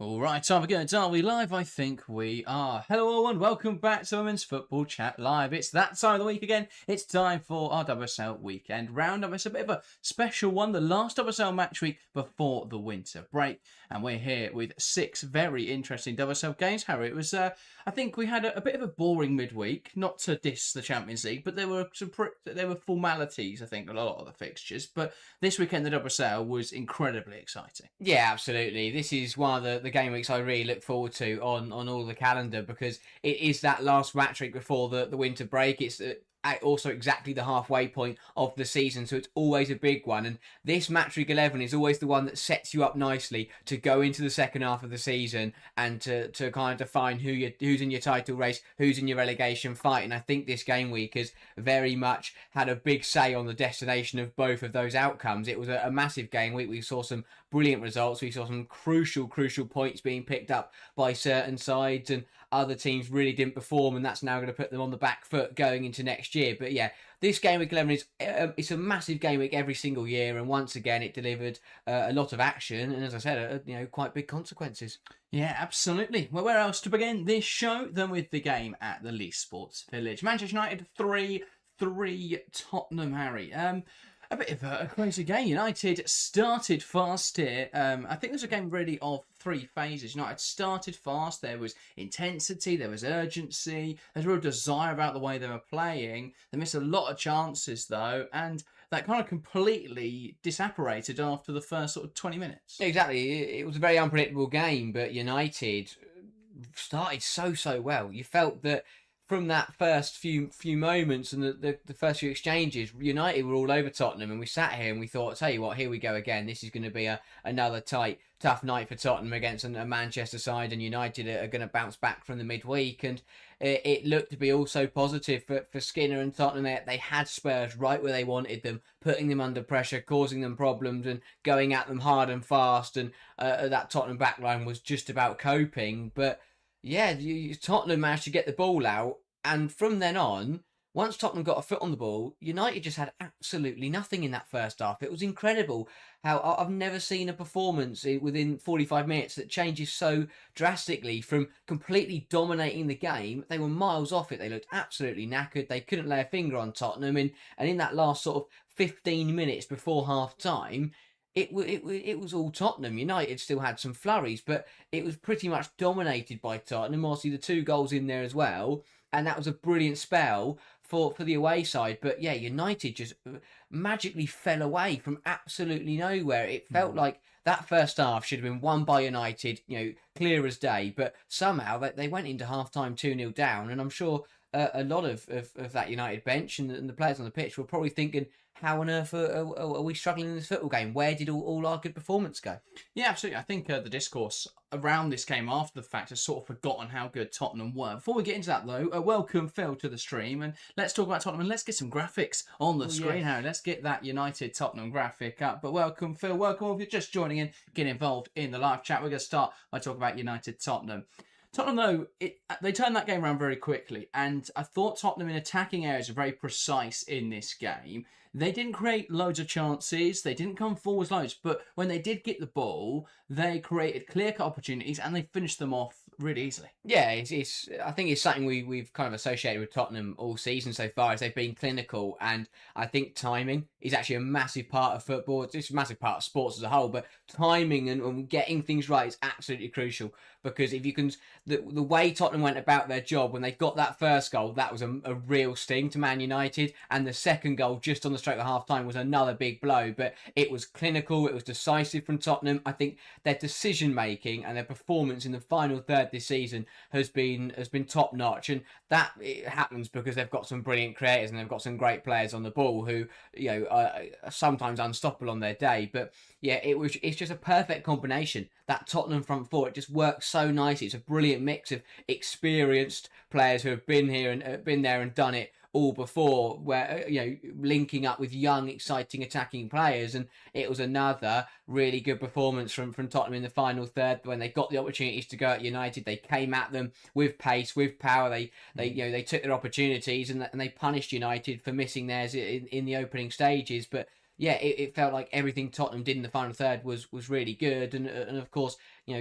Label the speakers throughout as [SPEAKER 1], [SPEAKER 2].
[SPEAKER 1] All right, time again. Are we live? I think we are. Hello, all, and welcome back to Women's Football Chat Live. It's that time of the week again. It's time for our WSL weekend roundup. It's a bit of a special one, the last WSL match week before the winter break, and we're here with 6 very interesting WSL games. Harry, it was. I think we had a bit of a boring midweek. Not to diss the Champions League, but there were formalities. I think a lot of the fixtures, but this weekend the WSL was incredibly exciting.
[SPEAKER 2] Yeah, absolutely. This is one of the game weeks I really look forward to on all the calendar because it is that last match week before the winter break. It's also exactly the halfway point of the season, so it's always a big one. And this match week 11 is always the one that sets you up nicely to go into the second half of the season and to kind of define who's in your title race, who's in your relegation fight. And I think this game week has very much had a big say on the destination of both of those outcomes. It was a massive game week. We saw some brilliant results. We saw some crucial points being picked up by certain sides, and other teams really didn't perform, and that's now going to put them on the back foot going into next year. But yeah, this game week 11 is it's a massive game week every single year, and once again it delivered a lot of action, and as I said, quite big consequences.
[SPEAKER 1] Yeah, absolutely. Well, where else to begin this show than with the game at the Leeds Sports Village? Manchester United 3-3 Tottenham, Harry. A bit of a crazy game. United started fast here. I think there's a game really of 3 phases. United started fast. There was intensity. There was urgency. There's a real desire about the way they were playing. They missed a lot of chances, though, and that kind of completely disapparated after the first sort of 20 minutes.
[SPEAKER 2] Exactly. It was a very unpredictable game, but United started so well. You felt that from that first few moments and the first few exchanges, United were all over Tottenham, and we sat here and we thought, tell you what, here we go again. This is going to be another tight, tough night for Tottenham against a Manchester side, and United are going to bounce back from the midweek. And it looked to be also positive for Skinner and Tottenham. They had Spurs right where they wanted them, putting them under pressure, causing them problems, and going at them hard and fast. And that Tottenham backline was just about coping, but yeah, Tottenham managed to get the ball out, and from then on, once Tottenham got a foot on the ball, United just had absolutely nothing in that first half. It was incredible how I've never seen a performance within 45 minutes that changes so drastically from completely dominating the game. They were miles off it. They looked absolutely knackered. They couldn't lay a finger on Tottenham, and in that last sort of 15 minutes before half time, it was all Tottenham. United still had some flurries, but it was pretty much dominated by Tottenham. Obviously, the 2 goals in there as well, and that was a brilliant spell for the away side. But yeah, United just magically fell away from absolutely nowhere. It felt like that first half should have been won by United, clear as day. But somehow they went into half-time 2-0 down, and I'm sure a lot of that United bench and the players on the pitch were probably thinking, how on earth are we struggling in this football game? Where did all our good performance go?
[SPEAKER 1] Yeah, absolutely. I think the discourse around this game after the fact has sort of forgotten how good Tottenham were. Before we get into that, though, welcome Phil to the stream, and let's talk about Tottenham, and let's get some graphics on the screen, Harry. Let's get that United Tottenham graphic up. But welcome Phil, welcome if you're just joining in, get involved in the live chat. We're going to start by talking about United Tottenham. Tottenham, though, they turned that game around very quickly, and I thought Tottenham in attacking areas were very precise in this game. They didn't create loads of chances, they didn't come forwards loads, but when they did get the ball, they created clear-cut opportunities, and they finished them off really easily.
[SPEAKER 2] Yeah, I think it's something we've kind of associated with Tottenham all season so far, is they've been clinical, and I think timing is actually a massive part of football. It's a massive part of sports as a whole, but timing and getting things right is absolutely crucial, because if you can, the way Tottenham went about their job when they got that first goal, that was a real sting to Man United, and the second goal just on the stroke of half time was another big blow. But it was clinical, it was decisive from Tottenham. I think their decision making and their performance in the final third this season has been top notch, and that it happens because they've got some brilliant creators and they've got some great players on the ball who are sometimes unstoppable on their day. But yeah, it's just a perfect combination. That Tottenham front four, it just works so nicely. It's a brilliant mix of experienced players who have been here and been there and done it all before, where linking up with young, exciting attacking players. And it was another really good performance from Tottenham in the final third. When they got the opportunities to go at United, they came at them with pace, with power. They took their opportunities, and they punished United for missing theirs in the opening stages. But yeah, it felt like everything Tottenham did in the final third was really good. And of course,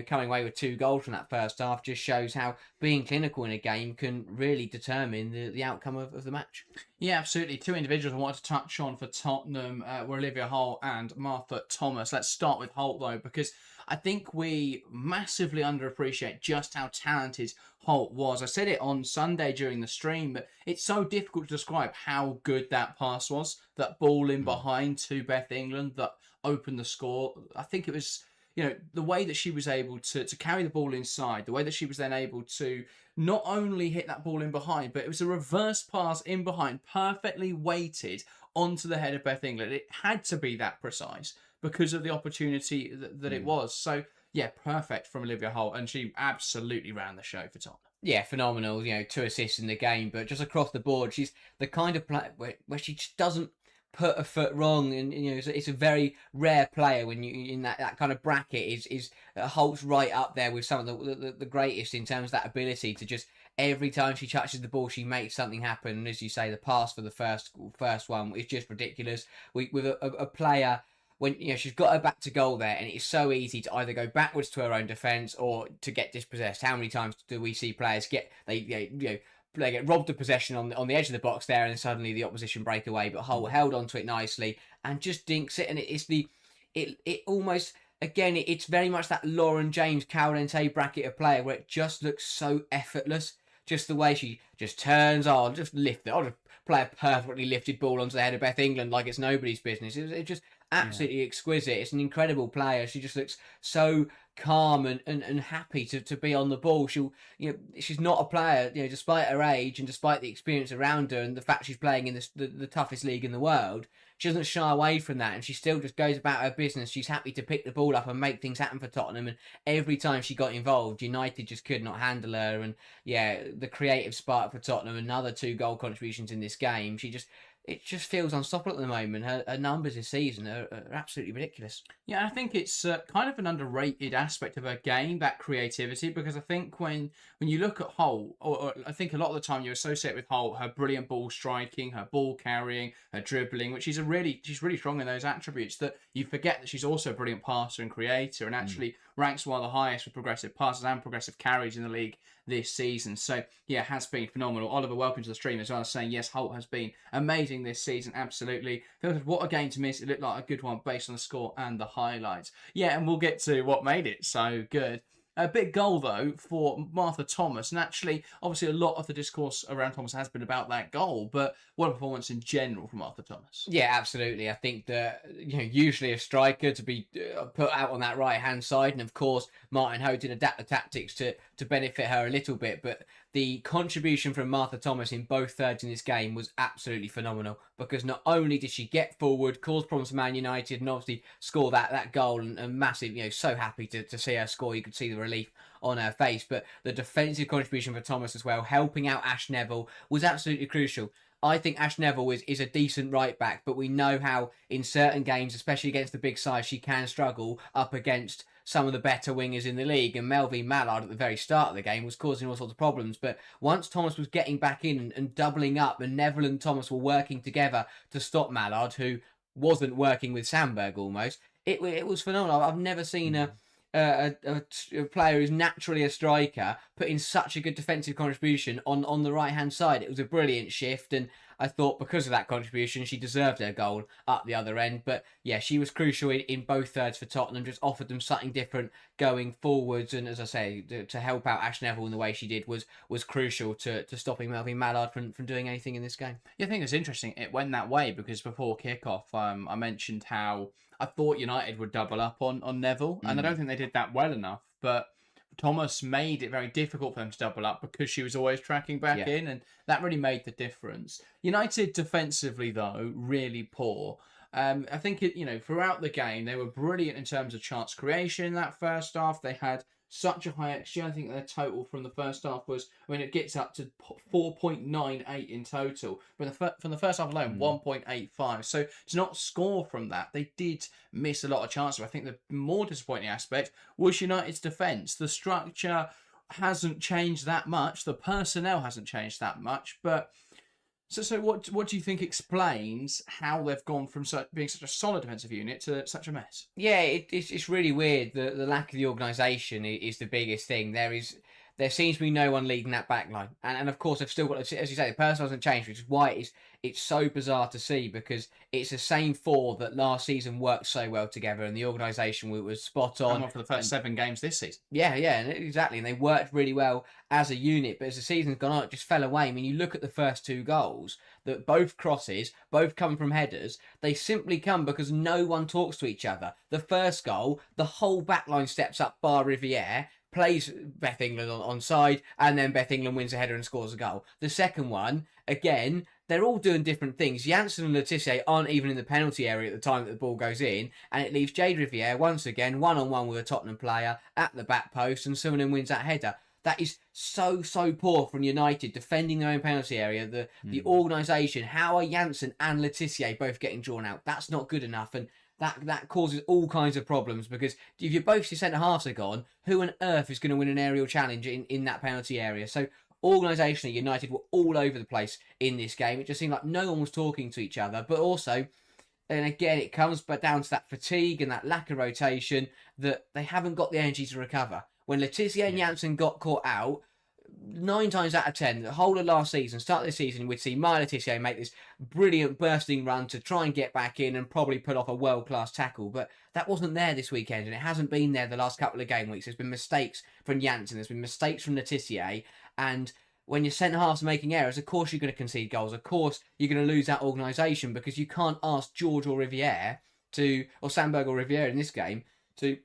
[SPEAKER 2] coming away with 2 goals from that first half just shows how being clinical in a game can really determine the outcome of the match.
[SPEAKER 1] Yeah, absolutely. 2 individuals I wanted to touch on for Tottenham were Olivia Holt and Martha Thomas. Let's start with Holt, though, because I think we massively underappreciate just how talented Holt was. I said it on Sunday during the stream, but it's so difficult to describe how good that pass was. That ball in behind to Beth England that opened the score. I think it was, the way that she was able to carry the ball inside, the way that she was then able to not only hit that ball in behind, but it was a reverse pass in behind, perfectly weighted onto the head of Beth England. It had to be that precise because of the opportunity that it was. So, yeah, perfect from Olivia Holt, and she absolutely ran the show for Tottenham.
[SPEAKER 2] Yeah, phenomenal. 2 assists in the game, but just across the board, she's the kind of player where she just doesn't put a foot wrong, and it's a very rare player when you in that kind of bracket is Holt's right up there with some of the greatest in terms of that ability to just every time she touches the ball she makes something happen. And as you say, the pass for the first one is just ridiculous. With a player when she's got her back to goal there, and it's so easy to either go backwards to her own defence or to get dispossessed. How many times do we see players they get robbed of possession on the edge of the box there, and then suddenly the opposition break away? But Hull held onto it nicely and just dinks it, and it almost, again, it's very much that Lauren James Caldente bracket of player where it just looks so effortless. Just the way she just turns, I'll just lift it, I'll just play a perfectly lifted ball onto the head of Beth England like it's nobody's business. It's just absolutely exquisite. It's an incredible player. She just looks so calm and happy to be on the ball. She's not a player, despite her age and despite the experience around her and the fact she's playing in the toughest league in the world. She doesn't shy away from that, and she still just goes about her business. She's happy to pick the ball up and make things happen for Tottenham, and every time she got involved, United just could not handle her. And yeah, the creative spark for Tottenham, another 2 goal contributions in this game. It just feels unstoppable at the moment. Her numbers this season are absolutely ridiculous.
[SPEAKER 1] Yeah, I think it's kind of an underrated aspect of her game, that creativity, because I think when you look at Holt, or I think a lot of the time you associate with Holt her brilliant ball striking, her ball carrying, her dribbling, which she's really strong in those attributes, that you forget that she's also a brilliant passer and creator, and actually ranks one of the highest for progressive passes and progressive carries in the league this season. So yeah, has been phenomenal. Oliver, welcome to the stream as well, saying yes, Holt has been amazing this season. Absolutely. What a game to miss. It looked like a good one based on the score and the highlights. Yeah, and we'll get to what made it so good. A big goal, though, for Martha Thomas. And actually, obviously, a lot of the discourse around Thomas has been about that goal. But what a performance in general for Martha Thomas.
[SPEAKER 2] Yeah, absolutely. I think that, usually a striker to be put out on that right-hand side. And, of course, Martin Ho did adapt the tactics to benefit her a little bit. But the contribution from Martha Thomas in both thirds in this game was absolutely phenomenal. Because not only did she get forward, cause problems for Man United, and obviously score that goal, and massive, so happy to see her score. You could see the relief on her face. But the defensive contribution for Thomas as well, helping out Ash Neville, was absolutely crucial. I think Ash Neville is a decent right back, but we know how in certain games, especially against the big size, she can struggle up against some of the better wingers in the league. And Melvin Mallard at the very start of the game was causing all sorts of problems. But once Thomas was getting back in and doubling up, and Neville and Thomas were working together to stop Mallard, who wasn't working with Sandberg almost, it was phenomenal. I've never seen a player who's naturally a striker put in such a good defensive contribution on the right hand side. It was a brilliant shift, and I thought because of that contribution she deserved her goal up the other end. But yeah, she was crucial in both thirds for Tottenham, just offered them something different going forwards, and as I say, to help out Ash Neville in the way she did was crucial to stopping Melvin Mallard from doing anything in this game.
[SPEAKER 1] Yeah, I think it's interesting it went that way, because before kickoff I mentioned how I thought United would double up on Neville, and I don't think they did that well enough. But Thomas made it very difficult for them to double up because she was always tracking back in, and that really made the difference. United defensively, though, really poor. I think throughout the game they were brilliant in terms of chance creation in that first half. They had such a high XG. I think their total from the first half was, it gets up to 4.98 in total. From the first half alone, 1.85. So to not score from that, they did miss a lot of chances. I think the more disappointing aspect was United's defence. The structure hasn't changed that much. The personnel hasn't changed that much. But So what do you think explains how they've gone from being such a solid defensive unit to such a mess?
[SPEAKER 2] Yeah, it's really weird. The lack of the organisation is the biggest thing. There seems to be no one leading that back line, and of course they've still got, as you say, the person hasn't changed, which is why it's so bizarre to see, because it's the same four that last season worked so well together, and the organisation was spot on.
[SPEAKER 1] And one for the first 7 games this season.
[SPEAKER 2] Yeah, exactly, and they worked really well as a unit. But as the season's gone on, it just fell away. I mean, you look at the first 2 goals, that both crosses, both come from headers. They simply come because no one talks to each other. The first goal, the whole back line steps up, bar Riviere, plays Beth England on side, and then Beth England wins a header and scores a goal. The second one, again, they're all doing different things. Janssen and Letitia aren't even in the penalty area at the time that the ball goes in, and it leaves Jade Riviere once again one-on-one with a Tottenham player at the back post, and someone who wins that header. That is so poor from United, defending their own penalty area. The organisation, how are Janssen and Letitia both getting drawn out? That's not good enough, and that causes all kinds of problems, because if your both your centre-halves are gone, who on earth is going to win an aerial challenge in that penalty area? So organisationally, United were all over the place in this game. It just seemed like no one was talking to each other, but also, and again, it comes back down to that fatigue and that lack of rotation, that they haven't got the energy to recover. When Letitia and Janssen got caught out, 9 times out of 10, the whole of last season, start of this season, we'd see Maya Letitia make this brilliant bursting run to try and get back in and probably put off a world-class tackle. But that wasn't there this weekend, and it hasn't been there the last couple of game weeks. There's been mistakes from Janssen, there's been mistakes from Letitia, and when your centre-halves are making errors, of course you're going to concede goals. Of course you're going to lose that organisation, because you can't ask George or Riviere or Sandberg or Riviere in this game, to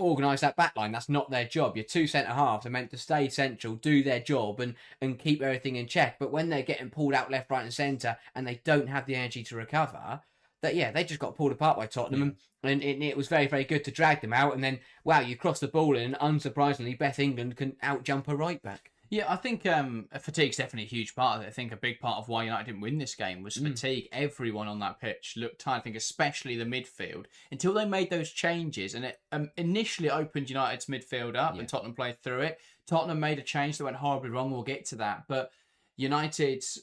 [SPEAKER 2] organise that back line. That's not their job. Your 2 centre-halves are meant to stay central, do their job, and keep everything in check. But when they're getting pulled out left, right and centre, and they don't have the energy to recover, they just got pulled apart by Tottenham. Yeah. And it was very, very good to drag them out. And then, wow, you cross the ball in, and unsurprisingly, Beth England can out-jump a right-back.
[SPEAKER 1] Yeah, I think fatigue's definitely a huge part of it. I think a big part of why United didn't win this game was fatigue. Everyone on that pitch looked tired. I think especially the midfield, until they made those changes, and it initially opened United's midfield up, and Tottenham played through it. Tottenham made a change that went horribly wrong. We'll get to that, but United's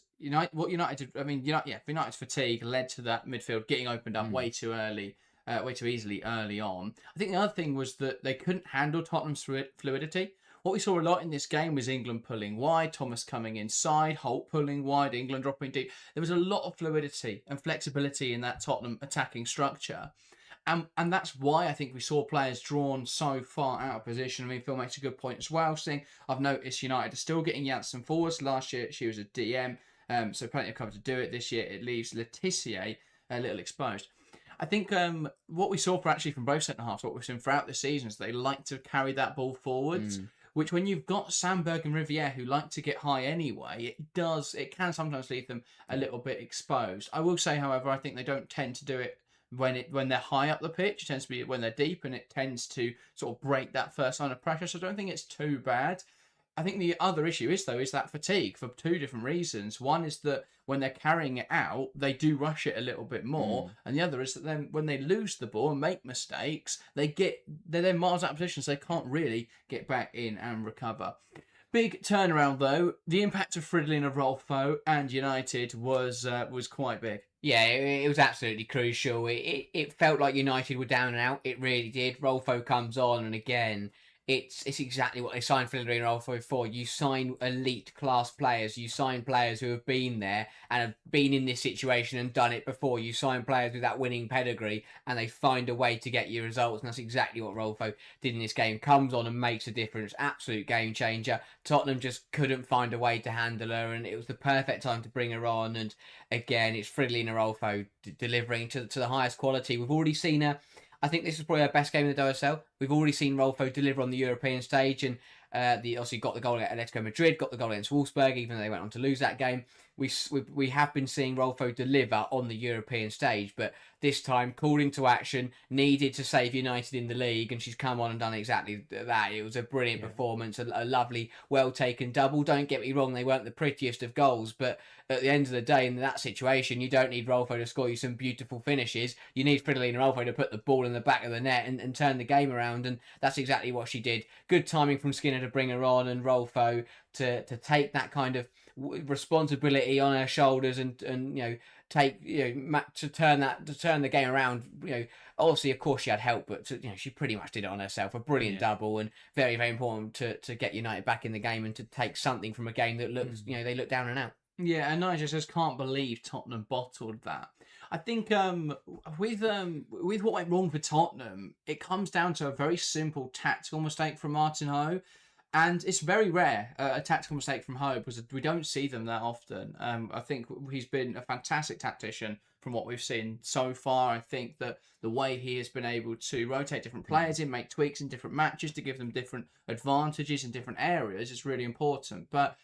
[SPEAKER 1] fatigue led to that midfield getting opened up way too early. Way too easily early on. I think the other thing was that they couldn't handle Tottenham's fluidity. What we saw a lot in this game was England pulling wide, Thomas coming inside, Holt pulling wide, England dropping deep. There was a lot of fluidity and flexibility in that Tottenham attacking structure. And that's why I think we saw players drawn so far out of position. I mean, Phil makes a good point as well, saying I've noticed United are still getting Janssen forwards. Last year she was a DM, so plenty of cover to do it. This year it leaves Letitia a little exposed. I think what we saw from both centre-halves, what we've seen throughout the season, is they like to carry that ball forwards. Which, when you've got Sandberg and Riviere who like to get high anyway, it can sometimes leave them a little bit exposed. I will say, however, I think they don't tend to do it when they're high up the pitch. It tends to be when they're deep, and it tends to sort of break that first line of pressure. So I don't think it's too bad. I think the other issue is that fatigue, for 2 different reasons. One is that when they're carrying it out, they do rush it a little bit more. And the other is that then when they lose the ball and make mistakes, they're then miles out of position, so they can't really get back in and recover. Big turnaround, though. The impact of Fridolin, of Rolfo and United was quite big.
[SPEAKER 2] Yeah, it was absolutely crucial. It felt like United were down and out. It really did. Rolfo comes on, and again, it's exactly what they signed Fridolin and Rolfo for. You sign elite class players. You sign players who have been there and have been in this situation and done it before. You sign players with that winning pedigree, and they find a way to get you results. And that's exactly what Rolfo did in this game. Comes on and makes a difference. Absolute game changer. Tottenham just couldn't find a way to handle her, and it was the perfect time to bring her on. And again, it's Fridolin and Rolfo delivering to the highest quality. We've already seen her. I think this is probably our best game in the WSL. We've already seen Rolfo deliver on the European stage, and obviously got the goal at Atletico Madrid, got the goal against Wolfsburg, even though they went on to lose that game. We have been seeing Rolfo deliver on the European stage, but this time called into action, needed to save United in the league, and she's come on and done exactly that. It was a brilliant performance, a lovely, well-taken double. Don't get me wrong, they weren't the prettiest of goals, but at the end of the day, in that situation, you don't need Rolfo to score you some beautiful finishes. You need Fridolin and Rolfo to put the ball in the back of the net and turn the game around, and that's exactly what she did. Good timing from Skinner to bring her on, and Rolfo to take that kind of responsibility on her shoulders and take to turn the game around. Obviously, of course, she had help, but she pretty much did it on herself. A brilliant double, and very, very important to get United back in the game and to take something from a game that looks they look down and out.
[SPEAKER 1] Yeah, and I just can't believe Tottenham bottled that. I think with what went wrong for Tottenham, it comes down to a very simple tactical mistake from Martin Ho. And it's very rare, a tactical mistake from Ho, because we don't see them that often. I think he's been a fantastic tactician from what we've seen so far. I think that the way he has been able to rotate different players in, make tweaks in different matches to give them different advantages in different areas is really important. But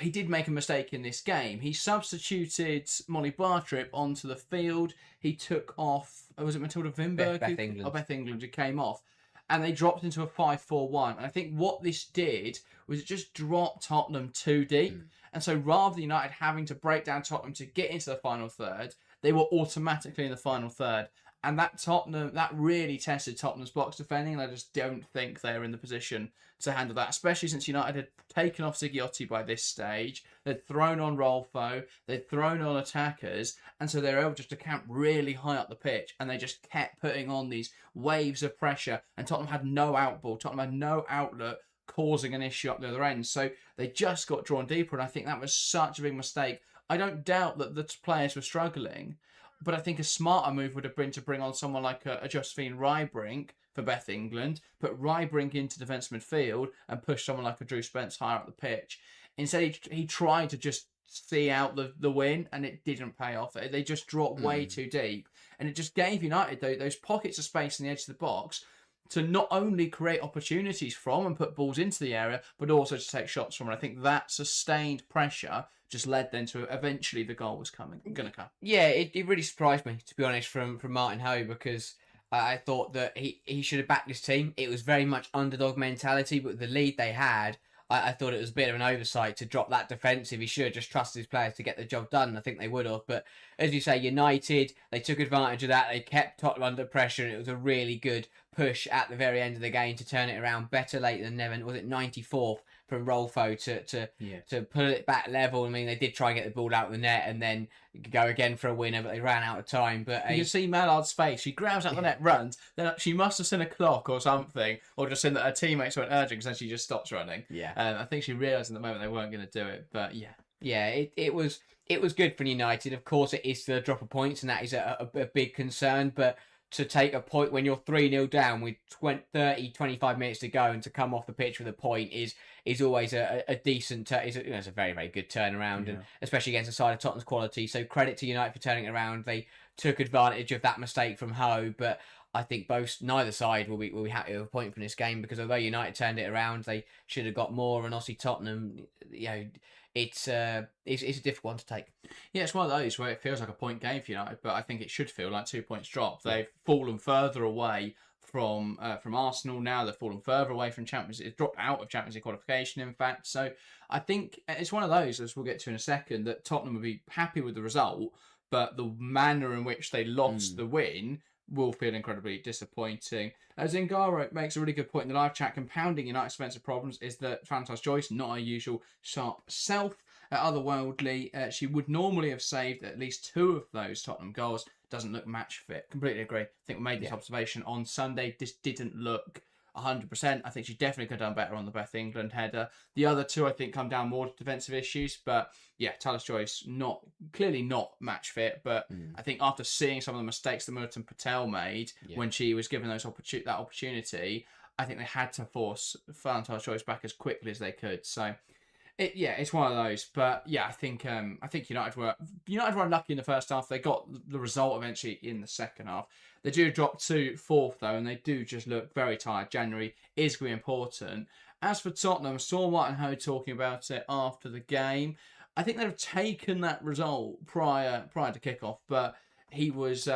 [SPEAKER 1] he did make a mistake in this game. He substituted Molly Bartrip onto the field. He took off, was it Matilda Vinberg?
[SPEAKER 2] Beth England.
[SPEAKER 1] Beth England who came off. And they dropped into a 5-4-1. And I think what this did was it just dropped Tottenham too deep. And so rather than United having to break down Tottenham to get into the final third, they were automatically in the final third. And that really tested Tottenham's box defending, and I just don't think they're in the position to handle that, especially since United had taken off Zigiotti by this stage. They'd thrown on Rolfo, they'd thrown on attackers, and so they were able just to camp really high up the pitch, and they just kept putting on these waves of pressure, and Tottenham had no outball, Tottenham had no outlet, causing an issue up the other end. So they just got drawn deeper, and I think that was such a big mistake. I don't doubt that the players were struggling, but I think a smarter move would have been to bring on someone like a Josephine Ryebrink for Beth England, put Ryebrink into defensive midfield and push someone like a Drew Spence higher up the pitch. Instead, he tried to just see out the win, and it didn't pay off. They just dropped way too deep, and it just gave United those pockets of space in the edge of the box to not only create opportunities from and put balls into the area, but also to take shots from. And I think that sustained pressure just led then to eventually the goal was going to come.
[SPEAKER 2] Yeah, it really surprised me, to be honest, from Martin Ho, because I thought that he should have backed his team. It was very much underdog mentality, but with the lead they had, I thought it was a bit of an oversight to drop that defensive. He should have just trusted his players to get the job done. I think they would have. But as you say, United, they took advantage of that. They kept Tottenham under pressure, and it was a really good push at the very end of the game to turn it around. Better late than never. Was it 94th from Rolfo to pull it back level? I mean, they did try and get the ball out of the net and then go again for a winner, but they ran out of time. But
[SPEAKER 1] you can see Mallard's face. She grabs out the net, runs. Then she must have seen a clock or something, or just seen that her teammates weren't urging, because then she just stops running.
[SPEAKER 2] Yeah,
[SPEAKER 1] I think she realised in the moment they weren't going to do it. But
[SPEAKER 2] yeah, it was good for United. Of course, it is still a drop of points, and that is a big concern. But to take a point when you're 3-0 down with 25 minutes to go and to come off the pitch with a point is always a decent, it's a very, very good turnaround, and especially against a side of Tottenham's quality. So credit to United for turning it around. They took advantage of that mistake from Ho, but I think neither side will be happy with a point from this game, because although United turned it around, they should have got more, and obviously Tottenham, it's a difficult one to take.
[SPEAKER 1] Yeah, it's one of those where it feels like a point game for United, but I think it should feel like 2 points drop. They've fallen further away from Arsenal now. They've fallen further away from Champions League. It's dropped out of Champions League qualification, in fact. So I think it's one of those, as we'll get to in a second, that Tottenham will be happy with the result, but the manner in which they lost the win will feel incredibly disappointing. Zingaro makes a really good point in the live chat. Compounding United's defensive problems is that Francois Joyce, not her usual sharp self, otherworldly. She would normally have saved at least 2 of those Tottenham goals. Doesn't look match fit. Completely agree. I think we made this observation on Sunday. This didn't look 100%. I think she definitely could have done better on the Beth England header. The other 2, I think, come down more to defensive issues. But yeah, Talis Joyce, clearly not match fit. But I think after seeing some of the mistakes that Murton Patel made when she was given that opportunity, I think they had to force Talis Joyce back as quickly as they could. So it's one of those. But yeah, I think United were unlucky in the first half. They got the result eventually in the second half. They do drop to 4th though, and they do just look very tired. January is going to be important. As for Tottenham, saw Martin Ho talking about it after the game. I think they've taken that result prior to kickoff, but he was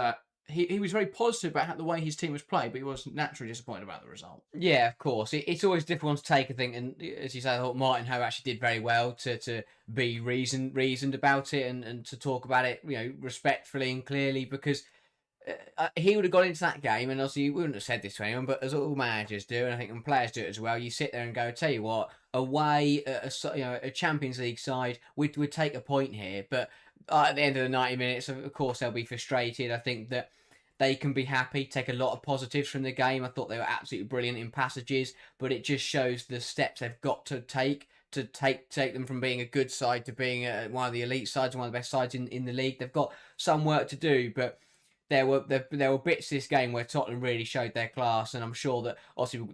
[SPEAKER 1] he was very positive about the way his team was played, but he was naturally disappointed about the result.
[SPEAKER 2] Yeah, of course. It's always a difficult one to take, I think. And as you say, I thought Martin Ho actually did very well to be reasoned about it and to talk about it, respectfully and clearly, because he would have gone into that game, and obviously you wouldn't have said this to anyone, but as all managers do, and I think when players do it as well, you sit there and go, tell you what, away a Champions League side, we'd take a point here, but at the end of the 90 minutes, of course, they'll be frustrated. I think that they can be happy, take a lot of positives from the game. I thought they were absolutely brilliant in passages, but it just shows the steps they've got to take them from being a good side to being one of the elite sides, one of the best sides in the league. They've got some work to do, but there were bits this game where Tottenham really showed their class, and I'm sure that obviously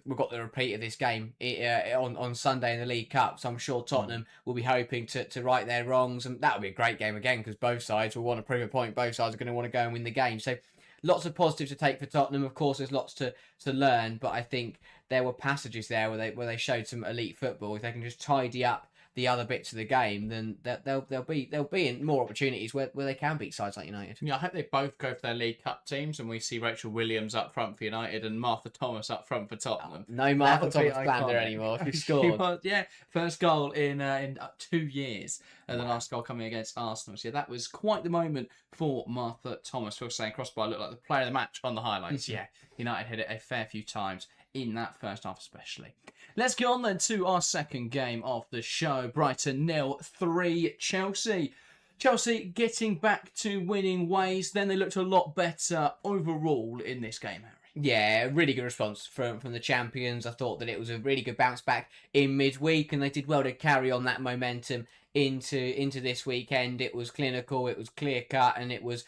[SPEAKER 2] we've got the repeat of this game on Sunday in the League Cup, so I'm sure Tottenham will be hoping to right their wrongs, and that'll be a great game again because both sides will want to prove a point. Both sides are going to want to go and win the game, so lots of positives to take for Tottenham. Of course, there's lots to learn, but I think there were passages there where they showed some elite football. If they can just tidy up the other bits of the game, then they'll be in more opportunities where they can beat sides like United.
[SPEAKER 1] Yeah, I hope they both go for their League Cup teams, and we see Rachel Williams up front for United and Martha Thomas up front for Tottenham.
[SPEAKER 2] No Martha Thomas Blander anymore. She scored.
[SPEAKER 1] Yeah, first goal in 2 years, and the last goal coming against Arsenal. So yeah, that was quite the moment for Martha Thomas. Phil saying crossbar looked like the player of the match on the highlights. Yeah, United hit it a fair few times in that first half especially. Let's get on then to our second game of the show. Brighton 0-3 Chelsea. Chelsea getting back to winning ways. Then they looked a lot better overall in this game, Harry.
[SPEAKER 2] Yeah, really good response from the champions. I thought that it was a really good bounce back in midweek, and they did well to carry on that momentum into this weekend. It was clinical, it was clear cut, and it was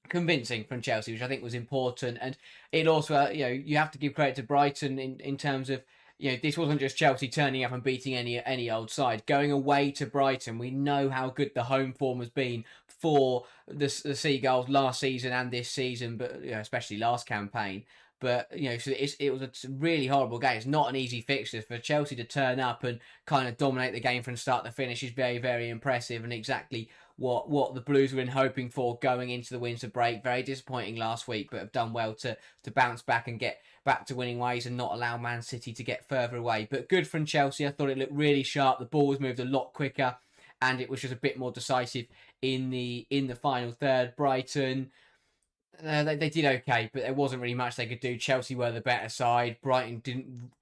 [SPEAKER 2] convincing from Chelsea, which I think was important. And it also, you have to give credit to Brighton in terms of, this wasn't just Chelsea turning up and beating any old side. Going away to Brighton, we know how good the home form has been for the Seagulls last season and this season, but especially last campaign. But so it was a really horrible game. It's not an easy fixture for Chelsea to turn up and kind of dominate the game from start to finish. Is very, very impressive, and exactly what the Blues were hoping for going into the winter break. Very disappointing last week, but have done well to bounce back and get back to winning ways and not allow Man City to get further away. But good from Chelsea. I thought it looked really sharp. The ball was moved a lot quicker, and it was just a bit more decisive in the final third. Brighton, they did okay, but there wasn't really much they could do. Chelsea were the better side. Brighton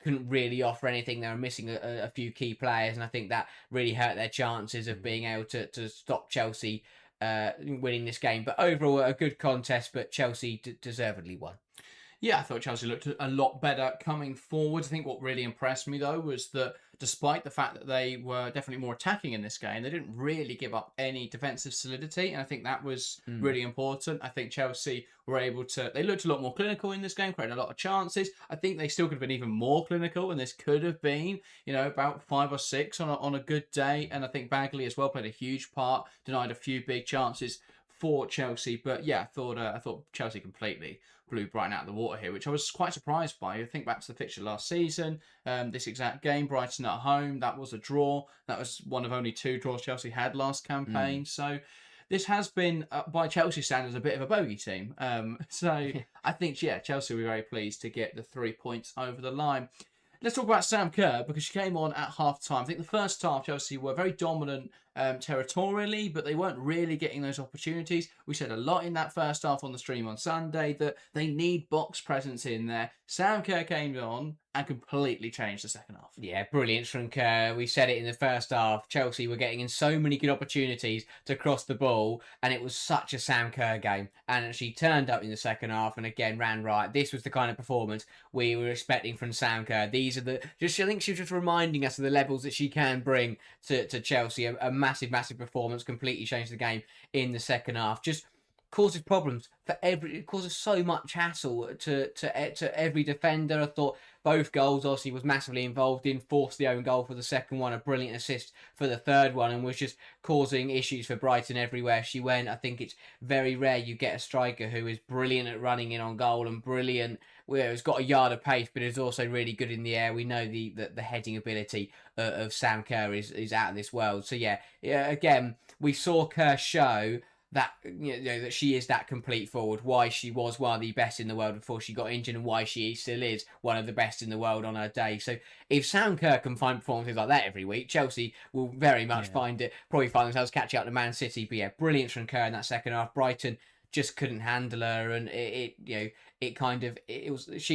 [SPEAKER 2] couldn't really offer anything. They were missing a few key players, and I think that really hurt their chances of being able to stop Chelsea winning this game. But overall, a good contest, but Chelsea deservedly won.
[SPEAKER 1] Yeah, I thought Chelsea looked a lot better coming forward. I think what really impressed me, though, was that despite the fact that they were definitely more attacking in this game, they didn't really give up any defensive solidity, and I think that was really important. I think Chelsea were able to... They looked a lot more clinical in this game, created a lot of chances. I think they still could have been even more clinical, and this could have been, about 5 or 6 on a good day, and I think Bagley as well played a huge part, denied a few big chances for Chelsea. But yeah, I thought Chelsea completely blew Brighton out of the water here, which I was quite surprised by. I think back to the fixture last season, this exact game, Brighton at home, that was a draw. That was one of only 2 draws Chelsea had last campaign. So this has been, by Chelsea standards, a bit of a bogey team. I think, Chelsea were very pleased to get the 3 points over the line. Let's talk about Sam Kerr, because she came on at half-time. I think the first half, Chelsea were very dominant territorially, but they weren't really getting those opportunities. We said a lot in that first half on the stream on Sunday that they need box presence in there. Sam Kerr came on and completely changed the second half.
[SPEAKER 2] Yeah, brilliant from Kerr. We said it in the first half. Chelsea were getting in so many good opportunities to cross the ball, and it was such a Sam Kerr game. And she turned up in the second half and again ran right. This was the kind of performance we were expecting from Sam Kerr. These are I think she was just reminding us of the levels that she can bring to Chelsea. A massive performance, completely changed the game in the second half. Just causes problems for it causes so much hassle to every defender. I thought both goals obviously was massively involved in, forced the own goal for the second one, a brilliant assist for the third one, and was just causing issues for Brighton everywhere she went. I think it's very rare you get a striker who is brilliant at running in on goal and brilliant, has got a yard of pace, but is also really good in the air. We know the heading ability of Sam Kerr is out of this world. So yeah, again, we saw Kerr show that that she is that complete forward, why she was one of the best in the world before she got injured, and why she still is one of the best in the world on her day. So if Sam Kerr can find performances like that every week, Chelsea will probably find themselves catching up to Man City. But yeah, brilliant from Kerr in that second half. Brighton just couldn't handle her, and she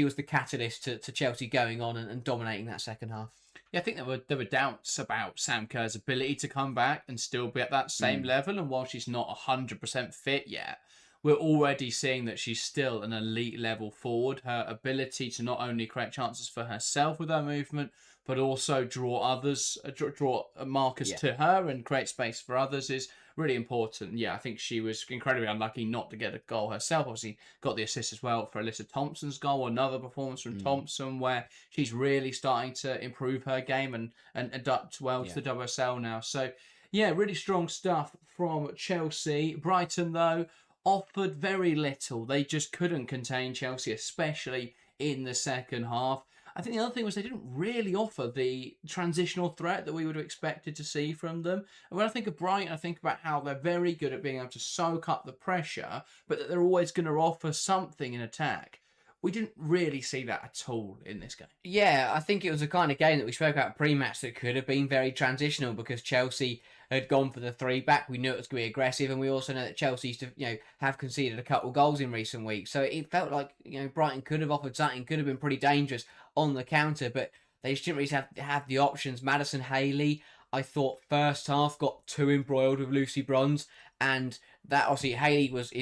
[SPEAKER 2] was the catalyst to Chelsea going on and dominating that second half.
[SPEAKER 1] Yeah, I think there were doubts about Sam Kerr's ability to come back and still be at that same level. And while she's not 100% fit yet, we're already seeing that she's still an elite level forward. Her ability to not only create chances for herself with her movement, but also draw others, draw markers to her and create space for others is really important. Yeah, I think she was incredibly unlucky not to get a goal herself. Obviously, got the assist as well for Alyssa Thompson's goal. Another performance from Thompson where she's really starting to improve her game and adapt well to the WSL now. So, yeah, really strong stuff from Chelsea. Brighton, though, offered very little. They just couldn't contain Chelsea, especially in the second half. I think the other thing was they didn't really offer the transitional threat that we would have expected to see from them. And when I think of Brighton, I think about how they're very good at being able to soak up the pressure, but that they're always going to offer something in attack. We didn't really see that at all in this game.
[SPEAKER 2] Yeah, I think it was a kind of game that we spoke about pre-match that could have been very transitional because Chelsea had gone for the 3-back. We knew it was going to be aggressive, and we also know that Chelsea used to, have conceded a couple of goals in recent weeks. So it felt like, Brighton could have offered something, could have been pretty dangerous on the counter, but they just didn't really have the options. Madison Haley, I thought first half got too embroiled with Lucy Bronze, and that obviously Haley was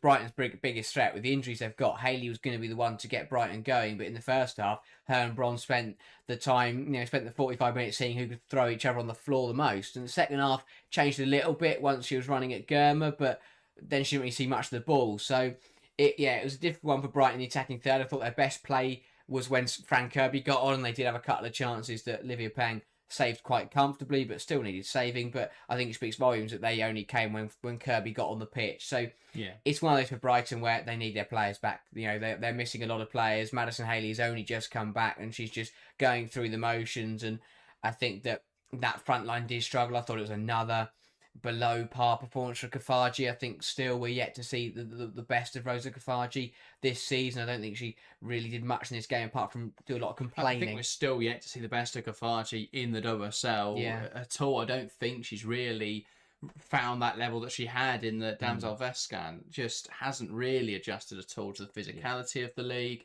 [SPEAKER 2] Brighton's biggest threat with the injuries they've got. Haley was going to be the one to get Brighton going, but in the first half, her and Bronze spent the 45 minutes seeing who could throw each other on the floor the most. And the second half changed a little bit once she was running at Germa, but then she didn't really see much of the ball. So it was a difficult one for Brighton in the attacking third. I thought their best play was when Fran Kirby got on, and they did have a couple of chances that Olivia Peng saved quite comfortably, but still needed saving. But I think it speaks volumes that they only came when Kirby got on the pitch. So it's one of those for Brighton where they need their players back. They're missing a lot of players. Madison Haley has only just come back, and she's just going through the motions. And I think that front line did struggle. I thought it was another below par performance for Kafaji. I think still we're yet to see the best of Rosa Kafaji this season. I don't think she really did much in this game apart from do a lot of complaining.
[SPEAKER 1] I think we're still yet to see the best of Kafaji in the WSL at all. I don't think she's really found that level that she had in the Damsel Vescan. Just hasn't really adjusted at all to the physicality of the league.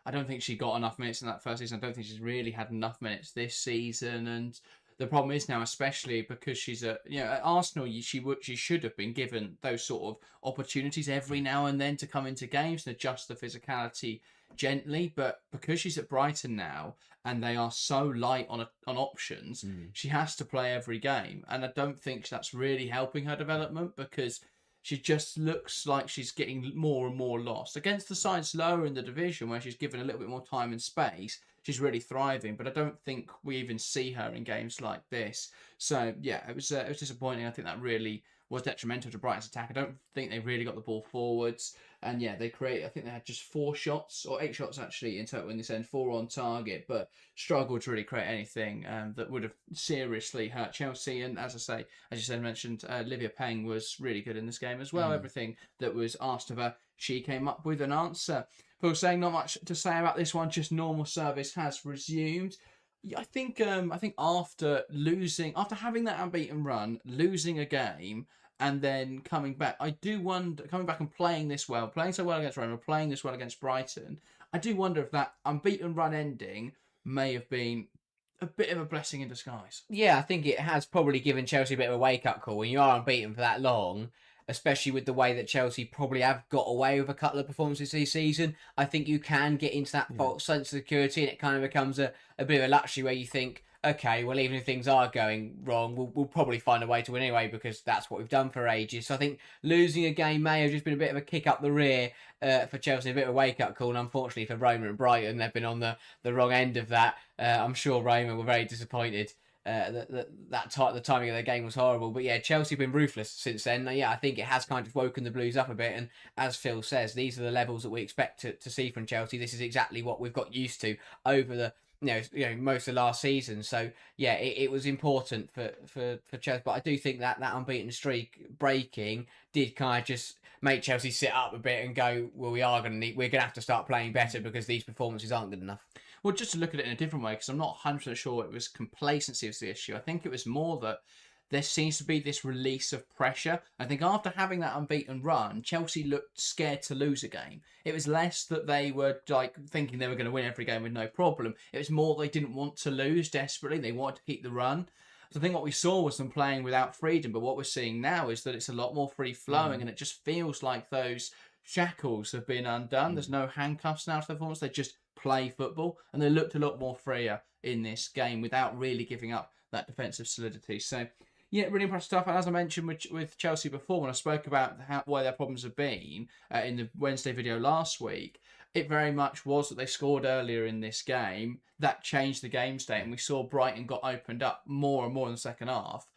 [SPEAKER 1] I don't think she got enough minutes in that first season. I don't think she's really had enough minutes this season, and the problem is now, especially because she's at Arsenal, she should have been given those sort of opportunities every now and then to come into games and adjust the physicality gently. But because she's at Brighton now and they are so light on options, she has to play every game, and I don't think that's really helping her development because she just looks like she's getting more and more lost. Against the sides lower in the division, where she's given a little bit more time and space, she's really thriving. But I don't think we even see her in games like this. So, yeah, it was disappointing. I think that really was detrimental to Brighton's attack. I don't think they really got the ball forwards. And, I think they had just 4 shots, or 8 shots actually in total in this end, 4 on target, but struggled to really create anything that would have seriously hurt Chelsea. And as you mentioned, Olivia Peng was really good in this game as well. Everything that was asked of her, she came up with an answer. People saying not much to say about this one, just normal service has resumed. I think after having that unbeaten run, losing a game, and then coming back, I do wonder, coming back and playing so well against Roma, playing this well against Brighton, I do wonder if that unbeaten run ending may have been a bit of a blessing in disguise.
[SPEAKER 2] Yeah, I think it has probably given Chelsea a bit of a wake-up call. When you are unbeaten for that long, especially with the way that Chelsea probably have got away with a couple of performances this season, I think you can get into that false sense of security, and it kind of becomes a bit of a luxury where you think, okay, well, even if things are going wrong, we'll probably find a way to win anyway because that's what we've done for ages. So I think losing a game may have just been a bit of a kick up the rear for Chelsea, a bit of a wake-up call. And unfortunately for Roma and Brighton, they've been on the wrong end of that. I'm sure Roma were very disappointed. The timing of their game was horrible. But yeah, Chelsea have been ruthless since then. Yeah, I think it has kind of woken the Blues up a bit. And as Phil says, these are the levels that we expect to see from Chelsea. This is exactly what we've got used to over the most of last season. So yeah, it was important for Chelsea. But I do think that unbeaten streak breaking did kind of just make Chelsea sit up a bit and go, well, we're gonna have to start playing better because these performances aren't good enough.
[SPEAKER 1] Well, just to look at it in a different way, because I'm not 100% sure it was complacency was the issue. I think it was more that there seems to be this release of pressure. I think after having that unbeaten run, Chelsea looked scared to lose a game. It was less that they were like thinking they were going to win every game with no problem. It was more they didn't want to lose desperately. They wanted to keep the run. So I think what we saw was them playing without freedom, but what we're seeing now is that it's a lot more free flowing, and it just feels like those shackles have been undone. There's no handcuffs now to their performance. They just play football, and they looked a lot more freer in this game without really giving up that defensive solidity. So, yeah, really impressive stuff. And as I mentioned with Chelsea before, when I spoke about why their problems have been in the Wednesday video last week, it very much was that they scored earlier in this game. That changed the game state, and we saw Brighton got opened up more and more in the second half.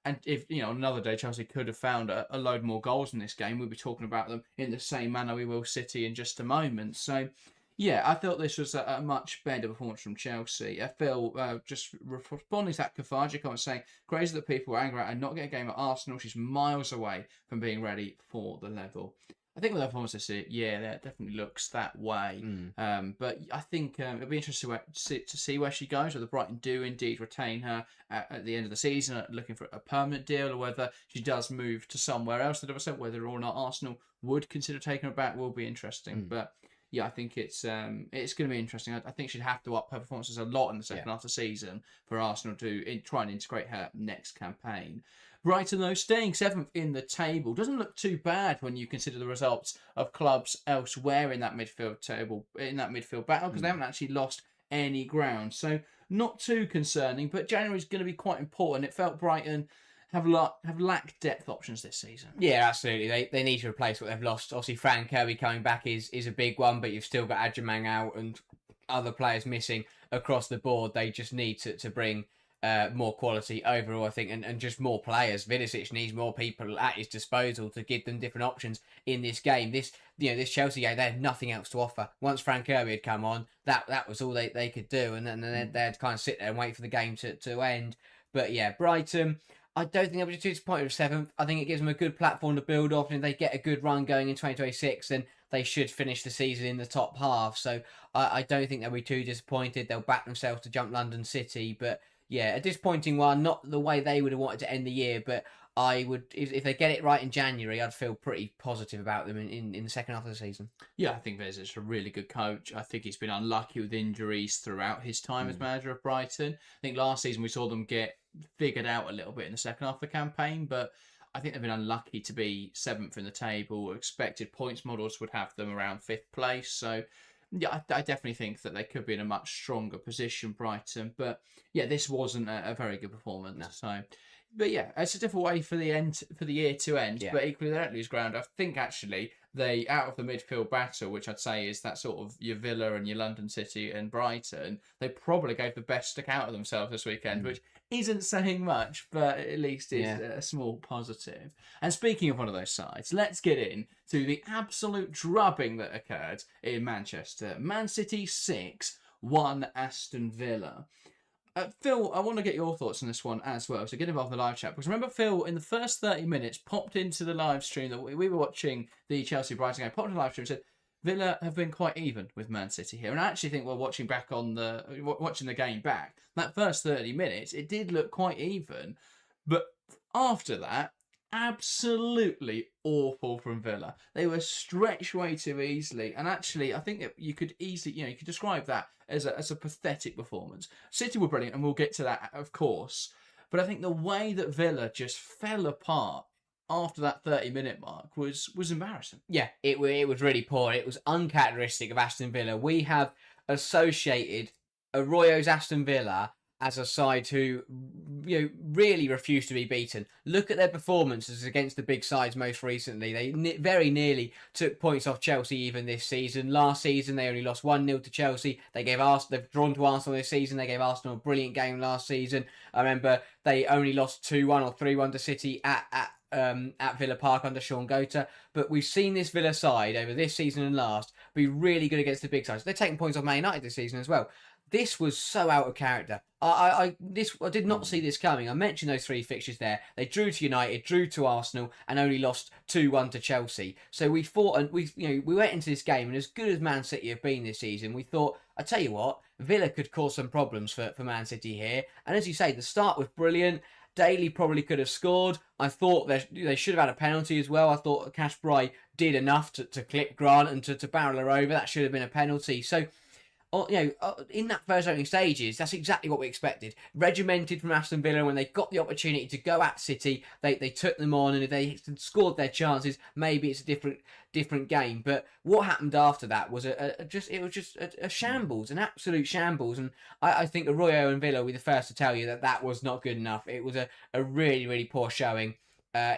[SPEAKER 1] And if, on another day, Chelsea could have found a load more goals in this game, we'll be talking about them in the same manner we will City in just a moment. So, yeah, I thought this was a much better performance from Chelsea. I feel, just responding to that Khadija comment saying, crazy that people are angry at and not get a game at Arsenal. She's miles away from being ready for the level. I think with her performance this year, yeah, that definitely looks that way. But I think it'll be interesting to see where she goes, whether Brighton do indeed retain her at the end of the season, looking for a permanent deal, or whether she does move to somewhere else. Whether or not Arsenal would consider taking her back will be interesting. But yeah, I think it's going to be interesting. I think she'd have to up her performances a lot in the second half of the season for Arsenal to try and integrate her next campaign. Brighton, though, staying 7th in the table doesn't look too bad when you consider the results of clubs elsewhere in that midfield table, in that midfield battle, because they haven't actually lost any ground. So not too concerning, but January is going to be quite important. It felt Brighton have lacked depth options this season.
[SPEAKER 2] Yeah, absolutely. They need to replace what they've lost. Obviously, Fran Kirby coming back is a big one, but you've still got Adjumang out and other players missing across the board. They just need to bring more quality overall, I think, and just more players. Vidicic needs more people at his disposal to give them different options in this game. This Chelsea game, they had nothing else to offer. Once Fran Kirby had come on, that was all they could do, and then they had to kind of sit there and wait for the game to end. But yeah, Brighton, I don't think they'll be too disappointed with 7th. I think it gives them a good platform to build off, and if they get a good run going in 2026, then they should finish the season in the top half. So I don't think they'll be too disappointed. They'll back themselves to jump London City, but yeah, a disappointing one. Not the way they would have wanted to end the year, but I would, if they get it right in January, I'd feel pretty positive about them in the second half of the season.
[SPEAKER 1] Yeah, I think Vidicic a really good coach. I think he's been unlucky with injuries throughout his time as manager of Brighton. I think last season we saw them get figured out a little bit in the second half of the campaign, but I think they've been unlucky to be 7th in the table. Expected points models would have them around 5th place, so yeah, I definitely think that they could be in a much stronger position, Brighton. But yeah, this wasn't a very good performance. No. So, but yeah, it's a different way for the year to end. Yeah. But equally, they don't lose ground. I think actually they, out of the midfield battle, which I'd say is that sort of your Villa and your London City and Brighton, they probably gave the best account of themselves this weekend, which isn't saying much, but at least is a small positive. And speaking of one of those sides, let's get in to the absolute drubbing that occurred in Manchester. Man City 6, 1 Aston Villa. Phil, I want to get your thoughts on this one as well, so get involved in the live chat. Because remember, Phil, in the first 30 minutes, popped into the live stream that we were watching the Chelsea-Brighton game, popped into the live stream and said, Villa have been quite even with Man City here. And I actually think we're watching the game back, that first 30 minutes, it did look quite even. But after that, absolutely awful from Villa. They were stretched way too easily. And actually, I think that you could easily, you could describe that as a pathetic performance. City were brilliant, and we'll get to that, of course. But I think the way that Villa just fell apart after that 30-minute mark was embarrassing.
[SPEAKER 2] Yeah, it was really poor. It was uncharacteristic of Aston Villa. We have associated Arroyo's Aston Villa as a side who really refused to be beaten. Look at their performances against the big sides most recently. They very nearly took points off Chelsea even this season. Last season, they only lost 1-0 to Chelsea. They've drawn to Arsenal this season. They gave Arsenal a brilliant game last season. I remember they only lost 2-1 or 3-1 to City at Villa Park under Sean Gota. But we've seen this Villa side over this season and last be really good against the big sides. They're taking points off Man United this season as well. This was so out of character. I did not see this coming. I mentioned those 3 fixtures there. They drew to United, drew to Arsenal, and only lost 2-1 to Chelsea. So we fought, and we went into this game, and as good as Man City have been this season, we thought, I tell you what, Villa could cause some problems for Man City here. And as you say, the start was brilliant. Daly probably could have scored. I thought they should have had a penalty as well. I thought Kashbrai did enough to clip Grant and to barrel her over. That should have been a penalty. So, in that first opening stages, that's exactly what we expected. Regimented from Aston Villa, when they got the opportunity to go at City, they took them on, and if they had scored their chances, maybe it's a different game. But what happened after that was a shambles, an absolute shambles. And I think Arroyo and Villa will be the first to tell you that was not good enough. It was a really, really poor showing.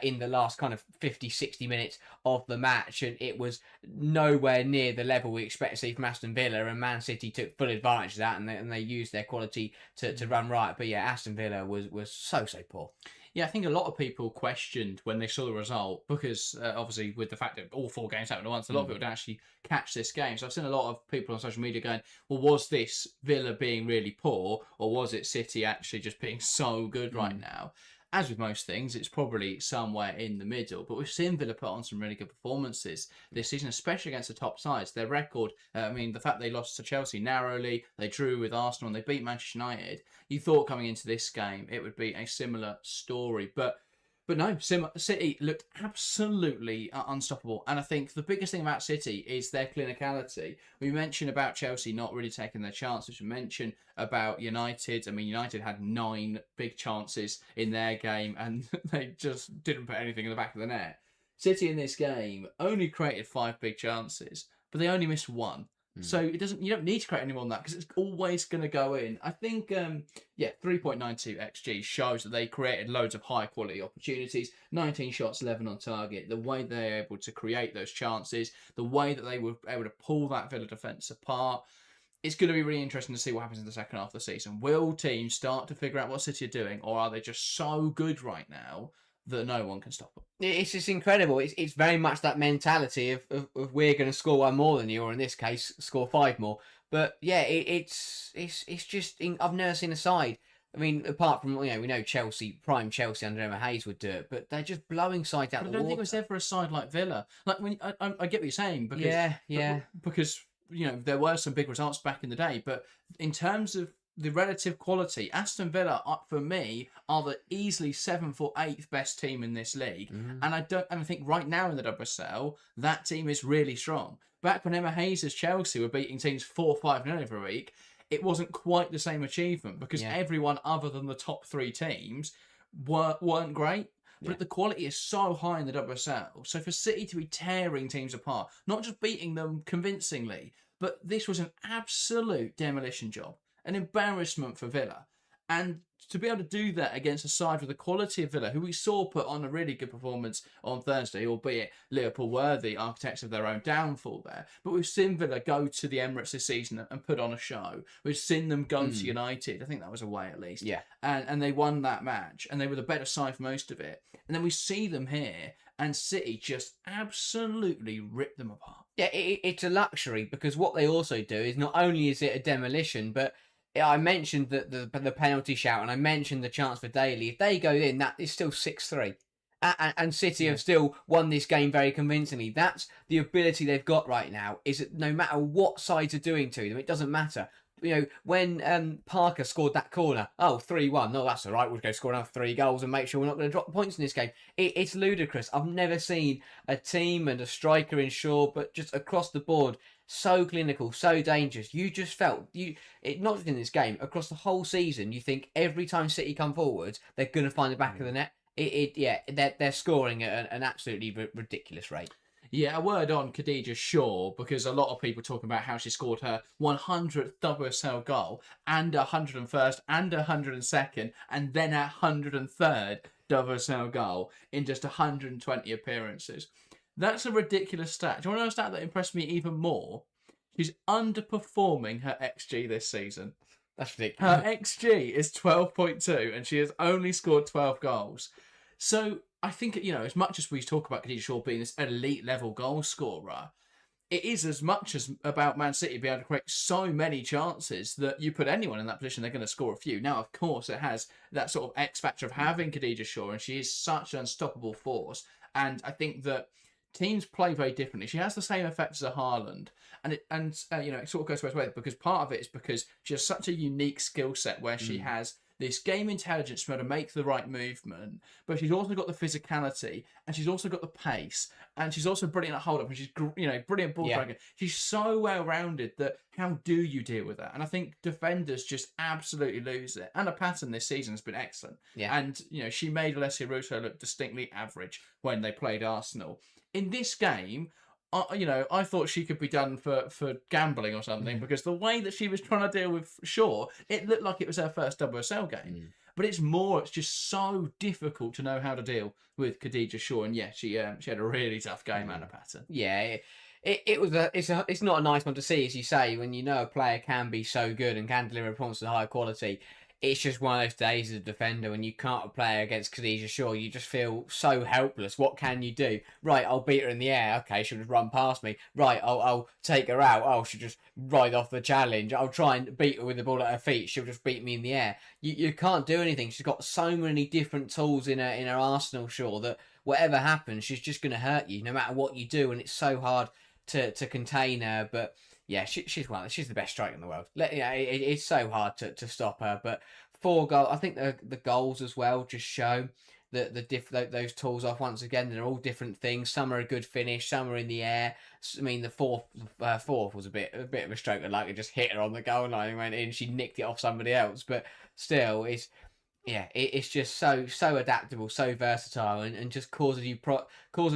[SPEAKER 2] In the last kind of 50, 60 minutes of the match, and it was nowhere near the level we expect to see from Aston Villa, and Man City took full advantage of that, and they used their quality to run right. But yeah, Aston Villa was so poor.
[SPEAKER 1] Yeah, I think a lot of people questioned when they saw the result, because obviously with the fact that all 4 games happened at once, a lot of people didn't actually catch this game. So I've seen a lot of people on social media going, well, was this Villa being really poor, or was it City actually just being so good right now? As with most things, it's probably somewhere in the middle. But we've seen Villa put on some really good performances this season, especially against the top sides. Their record, the fact they lost to Chelsea narrowly, they drew with Arsenal, and they beat Manchester United. You thought coming into this game it would be a similar story. But no, City looked absolutely unstoppable. And I think the biggest thing about City is their clinicality. We mentioned about Chelsea not really taking their chances. We mentioned about United. United had 9 big chances in their game, and they just didn't put anything in the back of the net. City in this game only created 5 big chances, but they only missed 1. So you don't need to create any more than that, because it's always going to go in. I think 3.92 XG shows that they created loads of high quality opportunities, 19 shots, 11 on target. The way they're able to create those chances, the way that they were able to pull that Villa defence apart. It's going to be really interesting to see what happens in the second half of the season. Will teams start to figure out what City are doing, or are they just so good right now that no one can stop them?
[SPEAKER 2] It's just incredible. It's very much that mentality of we're going to score 1 more than you, or in this case, score 5 more. But yeah, it's just I've never seen a side. Apart from we know Chelsea, prime Chelsea under Emma Hayes would do it, but they're just blowing sides out.
[SPEAKER 1] But I don't think it was ever a side like Villa. Like I get what you're saying, because because there were some big results back in the day, but in terms of the relative quality, Aston Villa, for me, are the easily 7th or 8th best team in this league. And I think right now in the WSL, that team is really strong. Back when Emma Hayes' Chelsea were beating teams 4-5-0 every week, it wasn't quite the same achievement, because everyone other than the top 3 teams weren't great. But the quality is so high in the WSL. So for City to be tearing teams apart, not just beating them convincingly, but this was an absolute demolition job. An embarrassment for Villa. And to be able to do that against a side with the quality of Villa, who we saw put on a really good performance on Thursday, albeit Liverpool were the architects of their own downfall there. But we've seen Villa go to the Emirates this season and put on a show. We've seen them go to United. I think that was away at least.
[SPEAKER 2] Yeah.
[SPEAKER 1] And they won that match, and they were the better side for most of it. And then we see them here, and City just absolutely rip them apart.
[SPEAKER 2] Yeah, it's a luxury, because what they also do is not only is it a demolition, but I mentioned the penalty shout, and I mentioned the chance for Daly. If they go in, that is still 6-3. And City have still won this game very convincingly. That's the ability they've got right now, is that no matter what sides are doing to them, it doesn't matter. When Parker scored that corner, 3-1, no, that's all right, we'll go score another 3 goals and make sure we're not going to drop points in this game. It's ludicrous. I've never seen a team and a striker in Shaw, but just across the board, so clinical, so dangerous. You just felt, not just in this game, across the whole season, you think every time City come forward, they're going to find the back of the net. They're scoring at an absolutely ridiculous rate.
[SPEAKER 1] Yeah, a word on Khadija Shaw, because a lot of people talking about how she scored her 100th WSL goal, and 101st and 102nd, and then her 103rd WSL goal in just 120 appearances. That's a ridiculous stat. Do you want to know a stat that impressed me even more? She's underperforming her XG this season.
[SPEAKER 2] That's ridiculous.
[SPEAKER 1] Her XG is 12.2, and she has only scored 12 goals. So I think, as much as we talk about Khadija Shaw being this elite level goal scorer, it is as much as about Man City being able to create so many chances that you put anyone in that position, they're going to score a few. Now, of course, it has that sort of X factor of having Khadija Shaw, and she is such an unstoppable force. And I think that teams play very differently. She has the same effect as a Haaland, and it sort of goes both ways, because part of it is because she has such a unique skill set where she has this game intelligence to be able to make the right movement, but she's also got the physicality, and she's also got the pace, and she's also brilliant at hold up, and she's brilliant ball striker. She's so well rounded that how do you deal with that? And I think defenders just absolutely lose it. And a pattern this season has been excellent.
[SPEAKER 2] Yeah.
[SPEAKER 1] And she made Alessia Russo look distinctly average when they played Arsenal. In this game, I thought she could be done for gambling or something, because the way that she was trying to deal with Shaw, it looked like it was her first WSL game. But it's just so difficult to know how to deal with Khadija Shaw. And yeah, she had a really tough game out of pattern.
[SPEAKER 2] Yeah, it's not a nice one to see, as you say, when you know a player can be so good and can deliver a performance of high quality. It's just one of those days as a defender when you can't play against Khadija Shaw. You just feel so helpless. What can you do? Right, I'll beat her in the air. Okay, she'll just run past me. Right, I'll take her out. Oh, she'll just ride off the challenge. I'll try and beat her with the ball at her feet. She'll just beat me in the air. You can't do anything. She's got so many different tools in her arsenal, Shaw, that whatever happens, she's just going to hurt you no matter what you do. And it's so hard to contain her. But yeah, she's the best striker in the world. It's so hard to stop her. But 4 goals, I think the goals as well just show that those tools off once again. They're all different things. Some are a good finish, some are in the air. I mean, the fourth was a bit of a stroke of luck. It just hit her on the goal line and went in. She nicked it off somebody else. But still, it's just so adaptable, so versatile, and just causes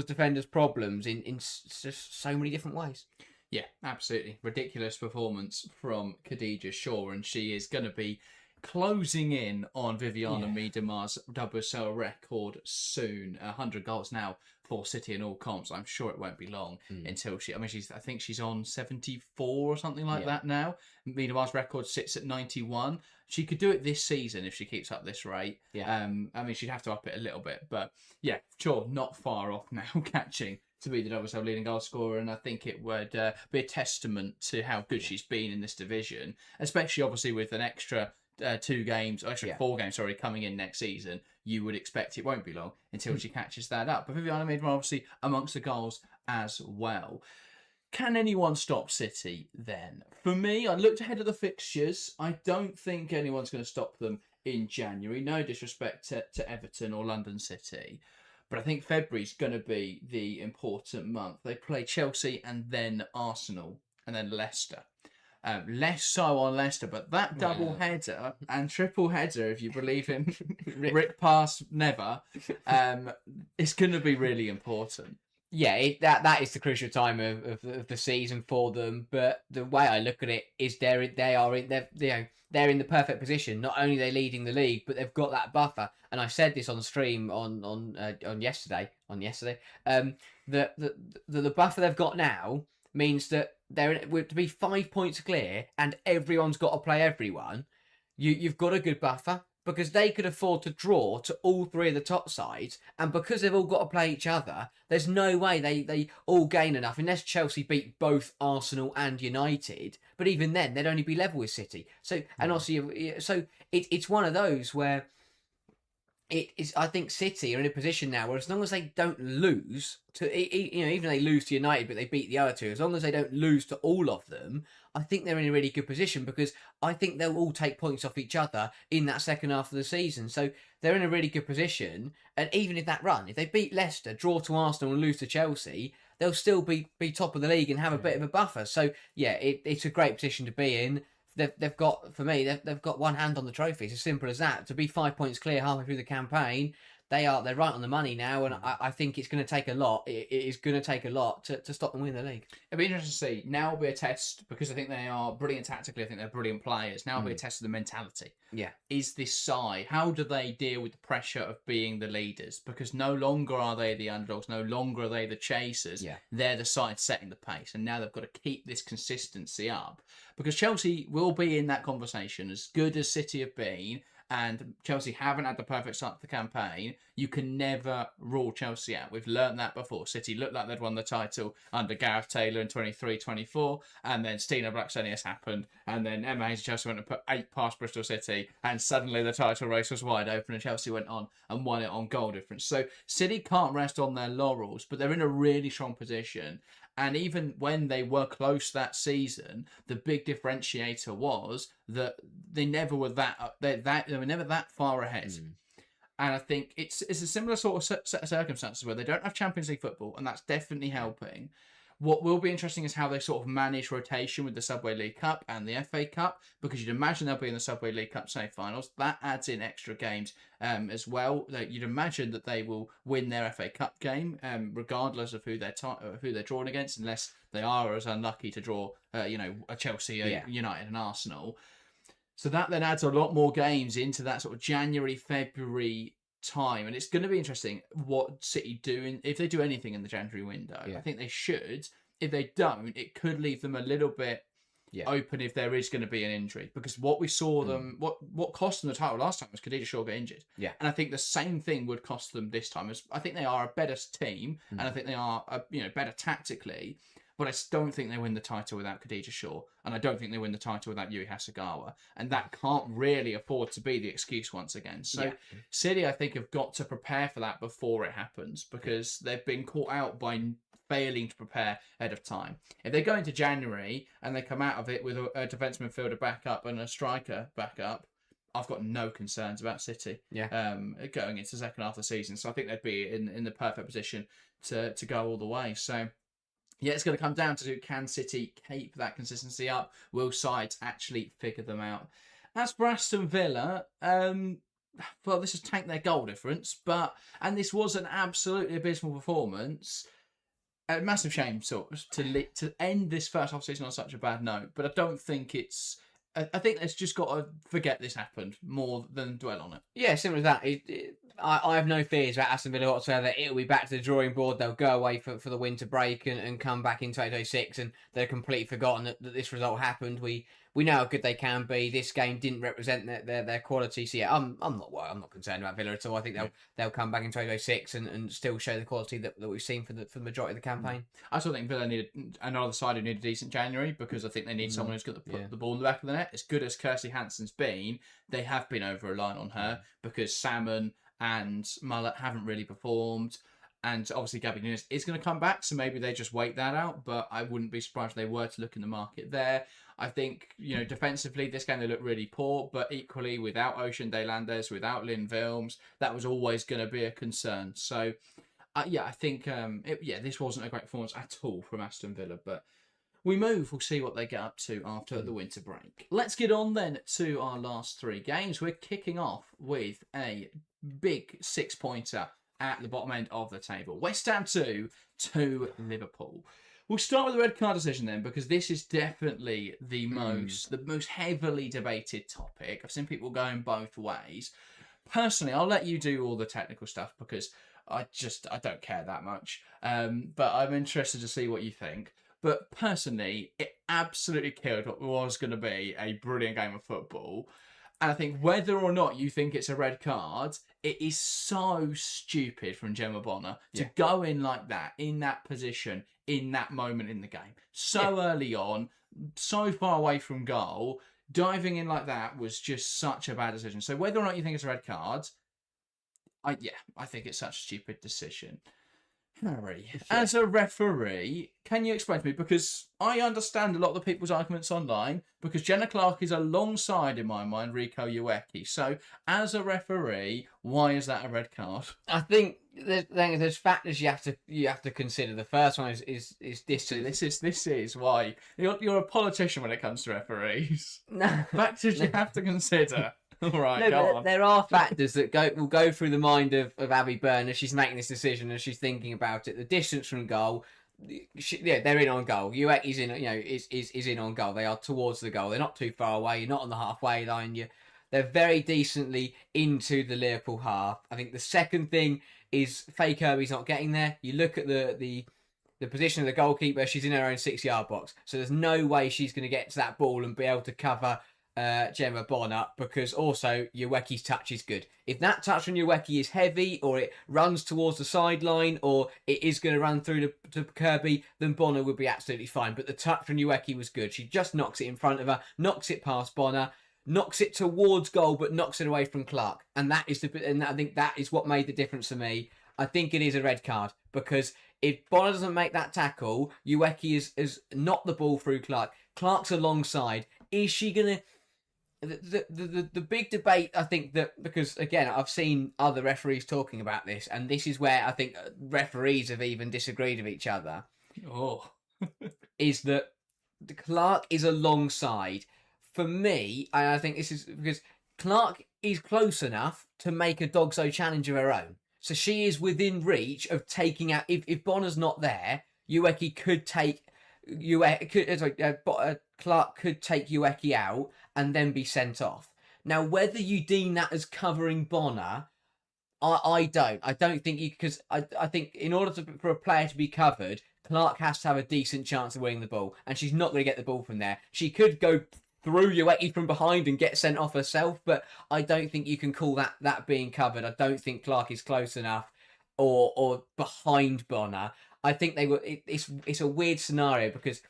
[SPEAKER 2] defenders problems in just so many different ways.
[SPEAKER 1] Yeah, absolutely. Ridiculous performance from Khadija Shaw, and she is going to be closing in on Viviana Miedemar's WSL record soon. 100 goals now for City in all comps. I'm sure it won't be long until I think she's on 74 or something like that now. Miedemar's record sits at 91. She could do it this season if she keeps up this rate.
[SPEAKER 2] Yeah.
[SPEAKER 1] She'd have to up it a little bit, but yeah, sure, not far off now catching to be the WSL leading goal scorer, and I think it would be a testament to how good she's been in this division, especially obviously with an extra 4 games, coming in next season. You would expect it won't be long until she catches that up. But Viviana Miedema obviously amongst the goals as well. Can anyone stop City then? For me, I looked ahead at the fixtures. I don't think anyone's going to stop them in January. No disrespect to Everton or London City. But I think February's going to be the important month. They play Chelsea and then Arsenal and then Leicester. Less so on Leicester, but that double header and triple header, if you believe in Rick Pass never, it's going to be really important.
[SPEAKER 2] Yeah, that is the crucial time of the season for them. But the way I look at it is they're in the perfect position. Not only are they leading the league, but they've got that buffer. And I said this on stream on yesterday. The buffer they've got now means that to be 5 points clear, and everyone's got to play everyone. You've got a good buffer, because they could afford to draw to all 3 of the top sides, and because they've all got to play each other, there's no way they all gain enough unless Chelsea beat both Arsenal and United. But even then, they'd only be level with City. So and also, it's one of those where I think City are in a position now where as long as they don't lose to, even if they lose to United but they beat the other 2, as long as they don't lose to all of them, I think they're in a really good position, because I think they'll all take points off each other in that second half of the season. So they're in a really good position. And even if they beat Leicester, draw to Arsenal and lose to Chelsea, they'll still be top of the league and have a bit of a buffer. So yeah, it's a great position to be in. They've got one hand on the trophy. It's as simple as that. To be 5 points clear halfway through the campaign, they're right on the money now, and I think it's going to take a lot. It is going to take a lot to stop them winning the league.
[SPEAKER 1] It'll be interesting to see. Now will be a test, because I think they are brilliant tactically. I think they're brilliant players. Now will be a test of the mentality.
[SPEAKER 2] Yeah.
[SPEAKER 1] Is this side, how do they deal with the pressure of being the leaders? Because no longer are they the underdogs, no longer are they the chasers.
[SPEAKER 2] Yeah.
[SPEAKER 1] They're the side setting the pace, and now they've got to keep this consistency up. Because Chelsea will be in that conversation, as good as City have been, and Chelsea haven't had the perfect start to the campaign. You can never rule Chelsea out. We've learned that before. City looked like they'd won the title under Gareth Taylor in 23-24, and then Stina Blackstenius happened, and then Emma Hayes and Chelsea went and put 8 past Bristol City, and suddenly the title race was wide open, and Chelsea went on and won it on goal difference. So City can't rest on their laurels, but they're in a really strong position. And even when they were close that season, the big differentiator was that they never were they were were never that far ahead.
[SPEAKER 2] Mm.
[SPEAKER 1] And I think it's a similar sort of set of circumstances where they don't have Champions League football, and that's definitely helping. What will be interesting is how they sort of manage rotation with the Subway League Cup and the FA Cup, because you'd imagine they'll be in the Subway League Cup semi-finals. That adds in extra games as well. You'd imagine that they will win their FA Cup game, regardless of who they're drawn against, unless they are as unlucky to draw, a Chelsea, United, and Arsenal. So that then adds a lot more games into that sort of January, February time, and it's going to be interesting what City do if they do anything in the January window. I think they should. If they don't, it could leave them a little bit open if there is going to be an injury, because what we saw them, what cost them the title last time was Khadija Shaw got injured, and I think the same thing would cost them this time. I think they are a better team, and I think they are better tactically. But I don't think they win the title without Khadija Shaw, and I don't think they win the title without Yui Hasegawa, and that can't really afford to be the excuse once again. So City, I think, have got to prepare for that before it happens, because they've been caught out by failing to prepare ahead of time. If they go into January and they come out of it with a defence midfielder backup and a striker backup, I've got no concerns about City going into the second half of the season. So I think they'd be in the perfect position to go all the way. So yeah, it's going to come down to, can City keep that consistency up? Will sides actually figure them out? As for Aston Villa, well, this has tanked their goal difference, and this was an absolutely abysmal performance. A massive shame, to end this first half season on such a bad note. But I don't think it's. I think it's just got to forget this happened more than dwell on it.
[SPEAKER 2] Yeah, similar to that. I have no fears about Aston Villa whatsoever. It'll be back to the drawing board. They'll go away for the winter break and come back in 2006, and they're completely forgotten that this result happened. We know how good they can be. This game didn't represent their quality. So yeah, I'm not concerned about Villa at all. I think they'll come back in 2006 and still show the quality that we've seen for the majority of the campaign.
[SPEAKER 1] I still think Villa needed another side who need a decent January, because I think they need someone who's got to put the ball in the back of the net. As good as Kirsty Hansen's been, they have been over-reliant on her, because Salmon and Mullet haven't really performed. And obviously Gabby Nunes is going to come back, so maybe they just wait that out. But I wouldn't be surprised if they were to look in the market there. I think, defensively, this game they look really poor, but equally without Ocean De Landes, without Lynn Vilms, that was always going to be a concern. So, I think, this wasn't a great performance at all from Aston Villa, but we'll see what they get up to after the winter break. Let's get on then to our last three games. We're kicking off with a big 6-pointer at the bottom end of the table. West Ham 2 to Liverpool. We'll start with the red card decision then, because this is definitely the most heavily debated topic. I've seen people going both ways. Personally, I'll let you do all the technical stuff, because I don't care that much. But I'm interested to see what you think. But personally, it absolutely killed what was going to be a brilliant game of football. And I think whether or not you think it's a red card, it is so stupid from Gemma Bonner to go in like that, in that position, in that moment in the game. So early on, so far away from goal, diving in like that was just such a bad decision. So whether or not you think it's a red card, I think it's such a stupid decision. Harry, as a referee, can you explain to me, because I understand a lot of the people's arguments online, because Jenna Clark is alongside, in my mind, Rico Ueki. So, as a referee, why is that a red card?
[SPEAKER 2] I think there's factors you have to consider. The first one is distance.
[SPEAKER 1] This is why you're a politician when it comes to referees.
[SPEAKER 2] No.
[SPEAKER 1] Factors you have to consider. All right,
[SPEAKER 2] there are factors that will go through the mind of Abby Byrne as she's making this decision, as she's thinking about it. The distance from goal, they're in on goal. Ueki's in, is in on goal. They are towards the goal. They're not too far away. You're not on the halfway line. They're very decently into the Liverpool half. I think the second thing is Faye Kirby's not getting there. You look at the position of the goalkeeper. She's in her own 6-yard box, so there's no way she's going to get to that ball and be able to cover Gemma Bonner, because also Ueki's touch is good. If that touch from Ueki is heavy, or it runs towards the sideline, or it is going to run through to Kirby, then Bonner would be absolutely fine. But the touch from Ueki was good. She just knocks it in front of her, knocks it past Bonner, knocks it towards goal, but knocks it away from Clark. And I think that is what made the difference for me. I think it is a red card, because if Bonner doesn't make that tackle, Ueki is knocked the ball through Clark. Clark's alongside. Is she going to... The big debate, I think, that because again I've seen other referees talking about this, and this is where I think referees have even disagreed with each other.
[SPEAKER 1] Oh,
[SPEAKER 2] Is that Clark is alongside for me, and I think this is because Clark is close enough to make a Dogso challenge of her own, so she is within reach of taking out. If Bonner's not there, Ueki could take. Clark could take Ueki out and then be sent off. Now, whether you deem that as covering Bonner, I don't. I don't think you, because I think in order for a player to be covered, Clark has to have a decent chance of winning the ball, and she's not going to get the ball from there. She could go through Ueki from behind and get sent off herself, but I don't think you can call that being covered. I don't think Clark is close enough or behind Bonner. I think they were. It's a weird scenario because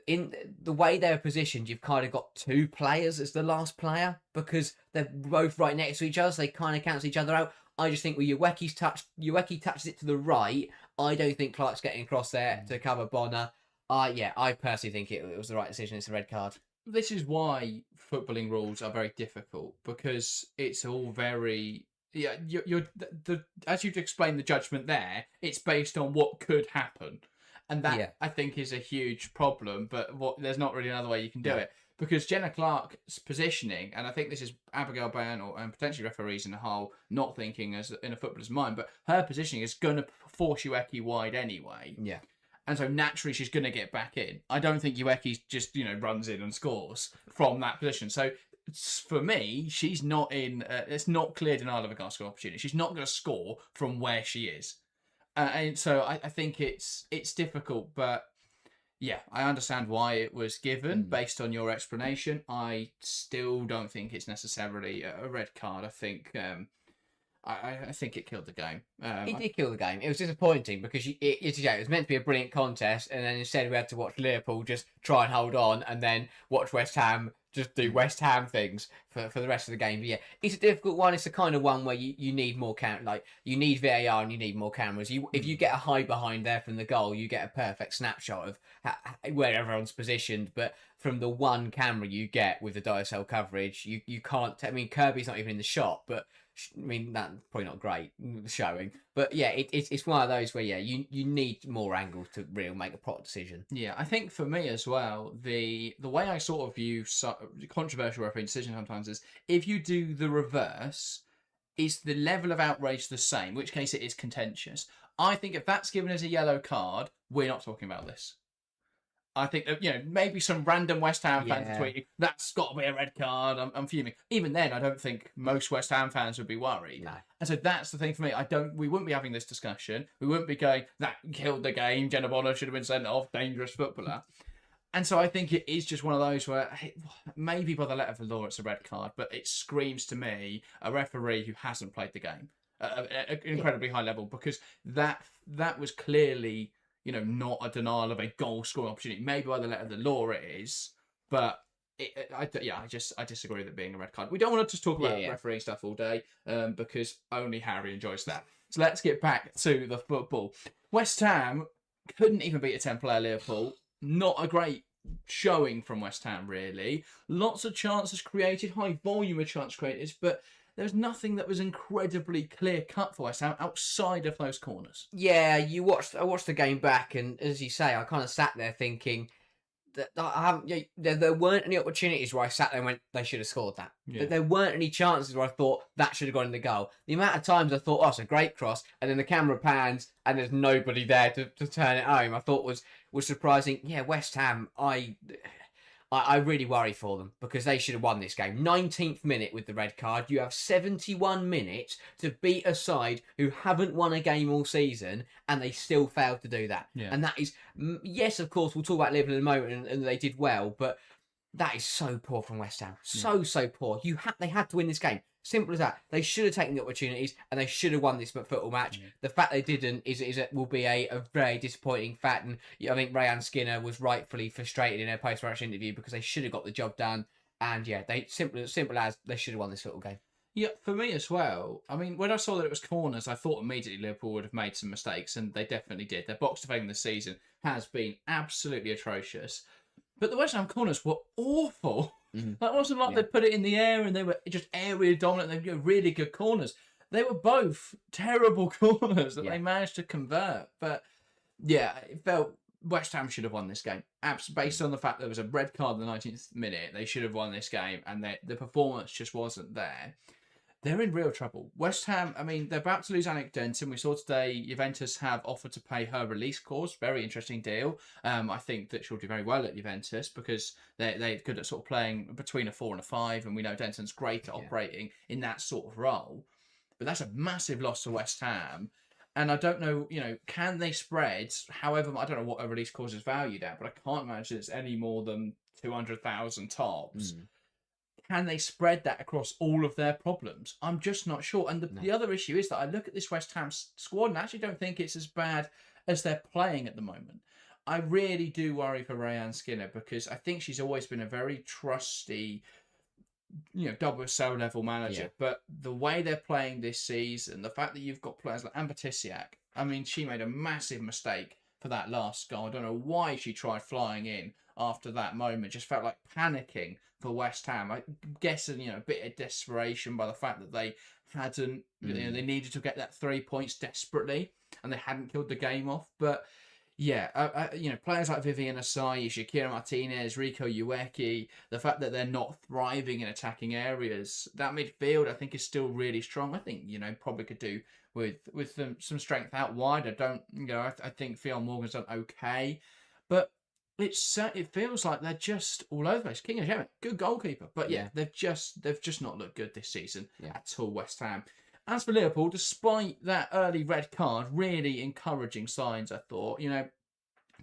[SPEAKER 2] in the way they're positioned, you've kind of got two players as the last player because they're both right next to each other, so they kind of cancel each other out. I just think with Ueki touches it to the right. I don't think Clark's getting across there to cover Bonner. I personally think it was the right decision. It's a red card.
[SPEAKER 1] This is why footballing rules are very difficult because it's all very. Yeah, you're as you've explained the judgment there, it's based on what could happen. And that, I think, is a huge problem, but there's not really another way you can do it. Because Jenna Clark's positioning, and I think this is Abigail Bayan and potentially referees in the whole not thinking as in a footballer's mind, but her positioning is going to force Ueki wide anyway.
[SPEAKER 2] Yeah.
[SPEAKER 1] And so naturally she's going to get back in. I don't think Ueki just, runs in and scores from that position. So for me, she's not in, it's not clear denial of a goal score opportunity. She's not going to score from where she is. And so I think it's difficult, but yeah, I understand why it was given based on your explanation. I still don't think it's necessarily a red card. I think I think it killed the game.
[SPEAKER 2] It did kill the game. It was disappointing because it was meant to be a brilliant contest, and then instead we had to watch Liverpool just try and hold on, and then watch West Ham just do West Ham things for the rest of the game. But yeah, it's a difficult one. It's the kind of one where you need more you need VAR and you need more cameras. If you get a high behind there from the goal, you get a perfect snapshot of where everyone's positioned. But from the one camera you get with the WSL coverage, you can't. I mean, Kirby's not even in the shot, but I mean, that's probably not great showing, but yeah, it's one of those where you need more angles to really make a proper decision.
[SPEAKER 1] Yeah, I think for me as well, the way I sort of view controversial refereeing decision sometimes is if you do the reverse, is the level of outrage the same? In which case it is contentious. I think if that's given as a yellow card, we're not talking about this. I think that, maybe some random West Ham fans are tweeting, that's got to be a red card. I'm fuming. Even then, I don't think most West Ham fans would be worried.
[SPEAKER 2] No.
[SPEAKER 1] And so that's the thing for me. We wouldn't be having this discussion. We wouldn't be going, that killed the game. Jenna Bonner should have been sent off. Dangerous footballer. And so I think it is just one of those where maybe by the letter of the law it's a red card, but it screams to me a referee who hasn't played the game at an incredibly high level, because that was clearly not a denial of a goal scoring opportunity. Maybe by the letter of the law it is, but I disagree with it being a red card. We don't want to just talk about refereeing stuff all day, because only Harry enjoys that. So let's get back to the football. West Ham couldn't even beat a 10-player Liverpool. Not a great showing from West Ham, really. Lots of chances created, high volume of chance created, but there was nothing that was incredibly clear-cut for West Ham outside of those corners.
[SPEAKER 2] Yeah, I watched the game back, and as you say, I kind of sat there thinking that there weren't any opportunities where I sat there and went, they should have scored that. Yeah. There weren't any chances where I thought that should have gone in the goal. The amount of times I thought, oh, it's a great cross, and then the camera pans and there's nobody there to turn it home, I thought was surprising. Yeah, West Ham, I really worry for them because they should have won this game. 19th minute with the red card. You have 71 minutes to beat a side who haven't won a game all season, and they still failed to do that. Yeah. And that is, yes, of course, we'll talk about Liverpool in a moment, and they did well, but that is so poor from West Ham. So poor. They had to win this game. Simple as that. They should have taken the opportunities, and they should have won this football match. Yeah. The fact they didn't will be a very disappointing fact. And I think Rayanne Skinner was rightfully frustrated in her post-match interview because they should have got the job done. And yeah, they simple as they should have won this football game.
[SPEAKER 1] Yeah, for me as well. I mean, when I saw that it was corners, I thought immediately Liverpool would have made some mistakes, and they definitely did. Their box defending this season has been absolutely atrocious. But the West Ham corners were awful. That wasn't like they put it in the air and they were just area dominant. They were really good corners. They were both terrible corners that they managed to convert. But yeah, it felt West Ham should have won this game. Based on the fact there was a red card in the 19th minute, they should have won this game, and the performance just wasn't there. They're in real trouble. West Ham, I mean, they're about to lose Anik Denton. We saw today Juventus have offered to pay her release clause. Very interesting deal. I think that she'll do very well at Juventus because they're good at sort of playing between a 4 and a 5, and we know Denton's great at operating in that sort of role. But that's a massive loss to West Ham. And I don't know, can they spread, however, I don't know what a release clause is valued at, but I can't imagine it's any more than 200,000 tops. Can they spread that across all of their problems? I'm just not sure. And the other issue is that I look at this West Ham squad and actually don't think it's as bad as they're playing at the moment. I really do worry for Rayanne Skinner because I think she's always been a very trusty, WSL level manager. But the way they're playing this season, the fact that you've got players like Amber Tisiak, I mean, she made a massive mistake for that last goal. I don't know why she tried flying in after that moment. Just felt like panicking for West Ham. I guess a bit of desperation by the fact that they hadn't, they needed to get that 3 points desperately, and they hadn't killed the game off. But yeah, players like Vivian Asai, Shakira Martinez, Rico Ueki, the fact that they're not thriving in attacking areas, that midfield I think is still really strong. I think probably could do with some strength out wide. I think Fionn Morgan's done okay, but it feels like they're just all over the place. King of Yemen, good goalkeeper, but they've just not looked good this season at all. West Ham. As for Liverpool, despite that early red card, really encouraging signs. I thought,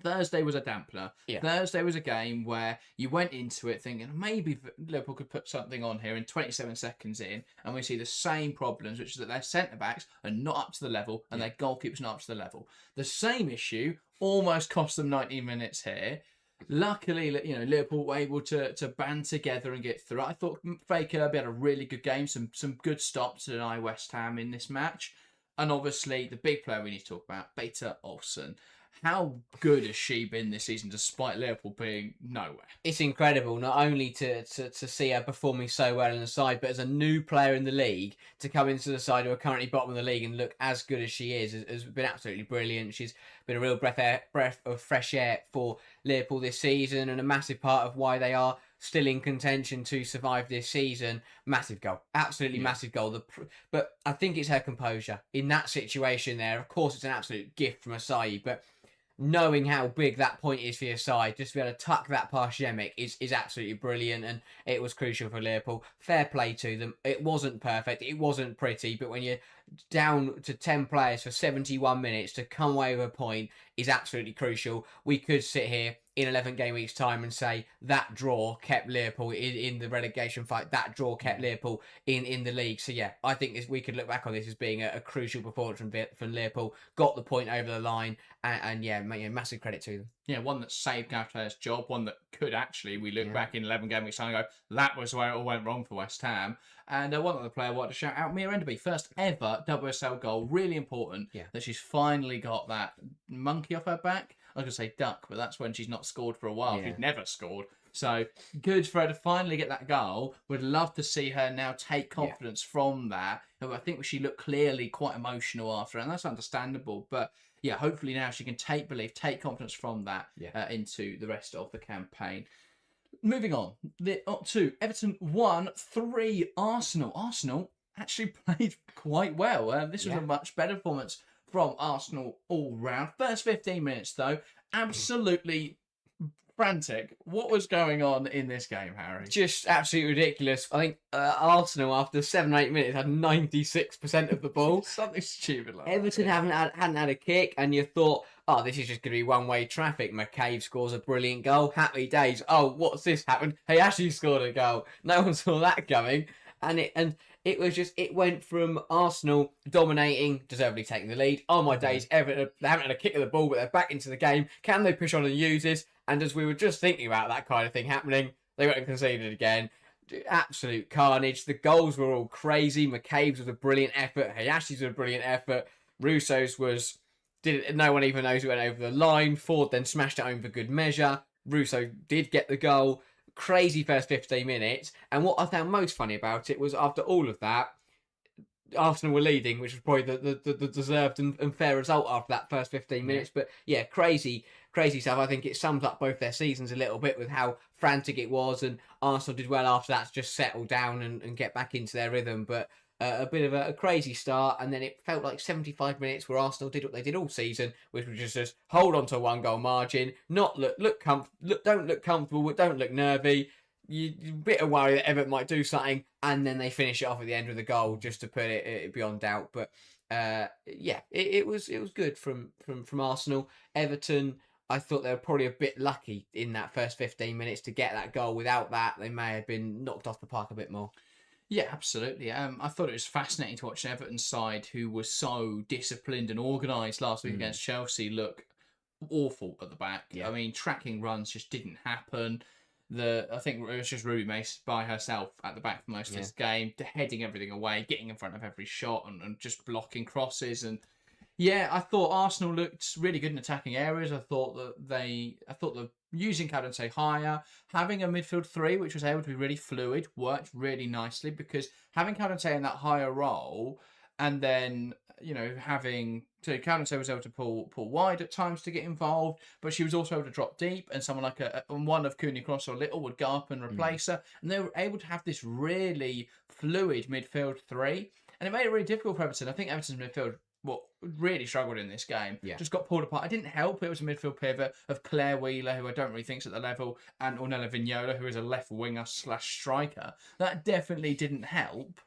[SPEAKER 1] Thursday was a dampener. Thursday was a game where you went into it thinking maybe Liverpool could put something on here, and 27 seconds in, and we see the same problems, which is that their centre-backs are not up to the level and their goalkeeper's not up to the level. The same issue almost cost them 90 minutes here. Luckily, Liverpool were able to band together and get through. I thought Faye Kirby had a really good game, some good stops to deny West Ham in this match. And obviously, the big player we need to talk about, Beta Olsen. How good has she been this season, despite Liverpool being nowhere?
[SPEAKER 2] It's incredible, not only to see her performing so well in the side, but as a new player in the league, to come into the side who are currently bottom of the league and look as good as she is, has been absolutely brilliant. She's been a real breath of fresh air for Liverpool this season, and a massive part of why they are still in contention to survive this season. Massive goal, absolutely massive goal. But I think it's her composure in that situation there. Of course, it's an absolute gift from Asai, but knowing how big that point is for your side, just to be able to tuck that past Yemek is absolutely brilliant, and it was crucial for Liverpool. Fair play to them. It wasn't perfect, it wasn't pretty, but when you're down to 10 players for 71 minutes, to come away with a point is absolutely crucial. We could sit here in 11 game weeks time and say that draw kept Liverpool in the relegation fight, that draw kept Liverpool in the league. So yeah, I think we could look back on this as being a crucial performance from Liverpool, got the point over the line, and massive credit to them.
[SPEAKER 1] Yeah, one that saved Gautier's job, one that could actually, we look back in 11 game weeks time and go, that was where it all went wrong for West Ham. And one other player I wanted to shout out, Mia Enderby, first ever WSL goal, really important that she's finally got that monkey off her back. I was going to say duck, but that's when she's not scored for a while. She's never scored. So good for her to finally get that goal. Would love to see her now take confidence from that. I think she looked clearly quite emotional after, and that's understandable. But yeah, hopefully now she can take confidence from that into the rest of the campaign. Moving on to Everton 1-3 Arsenal. Arsenal actually played quite well. This was a much better performance from Arsenal all round. First 15 minutes, though, absolutely frantic. What was going on in this game, Harry?
[SPEAKER 2] Just absolutely ridiculous. I think Arsenal, after 7 or 8 minutes, had 96% of the ball.
[SPEAKER 1] Something stupid like
[SPEAKER 2] Everton hadn't had a kick, and you thought, oh, this is just going to be one-way traffic. McCabe scores a brilliant goal. Happy days. Oh, what's this happened? He actually scored a goal. No one saw that coming. And it was just, it went from Arsenal dominating, deservedly taking the lead. Oh my days, Everton, they haven't had a kick of the ball, but they're back into the game. Can they push on and use this? And as we were just thinking about that kind of thing happening, they went and conceded again. Absolute carnage. The goals were all crazy. McCabe's was a brilliant effort. Hayashi's was a brilliant effort. Russo's no one even knows who went over the line. Ford then smashed it home for good measure. Russo did get the goal. crazy first 15 minutes. And what I found most funny about it was after all of that, Arsenal were leading, which was probably the deserved and fair result after that first 15 minutes. But yeah, crazy stuff. I think it sums up both their seasons a little bit with how frantic it was, and Arsenal did well after that to just settle down and get back into their rhythm. But a bit of a crazy start, and then it felt like 75 minutes where Arsenal did what they did all season, which was just hold on to a 1-goal margin, not don't look comfortable, don't look nervy. You're a bit of worry that Everton might do something, and then they finish it off at the end with a goal just to put it beyond doubt. But it was good from Arsenal. Everton, I thought they were probably a bit lucky in that first 15 minutes to get that goal. Without that, they may have been knocked off the park a bit more.
[SPEAKER 1] Yeah, absolutely. I thought it was fascinating to watch Everton's side, who was so disciplined and organised last week against Chelsea, look awful at the back. Yeah. I mean, tracking runs just didn't happen. I think it was just Ruby Mace by herself at the back for most of this game, heading everything away, getting in front of every shot, and just blocking crosses. And yeah, I thought Arsenal looked really good in attacking areas. I thought the using Cadence higher, having a midfield three, which was able to be really fluid, worked really nicely, because having Cadence in that higher role, and then Cadence was able to pull wide at times to get involved, but she was also able to drop deep, and someone like one of Cooney Cross or Little would go up and replace her, and they were able to have this really fluid midfield three, and it made it really difficult for Everton. I think Everton's midfield really struggled in this game. Yeah. Just got pulled apart. It didn't help. It was a midfield pivot of Claire Wheeler, who I don't really think is at the level, and Ornella Vignola, who is a left winger / striker. That definitely didn't help.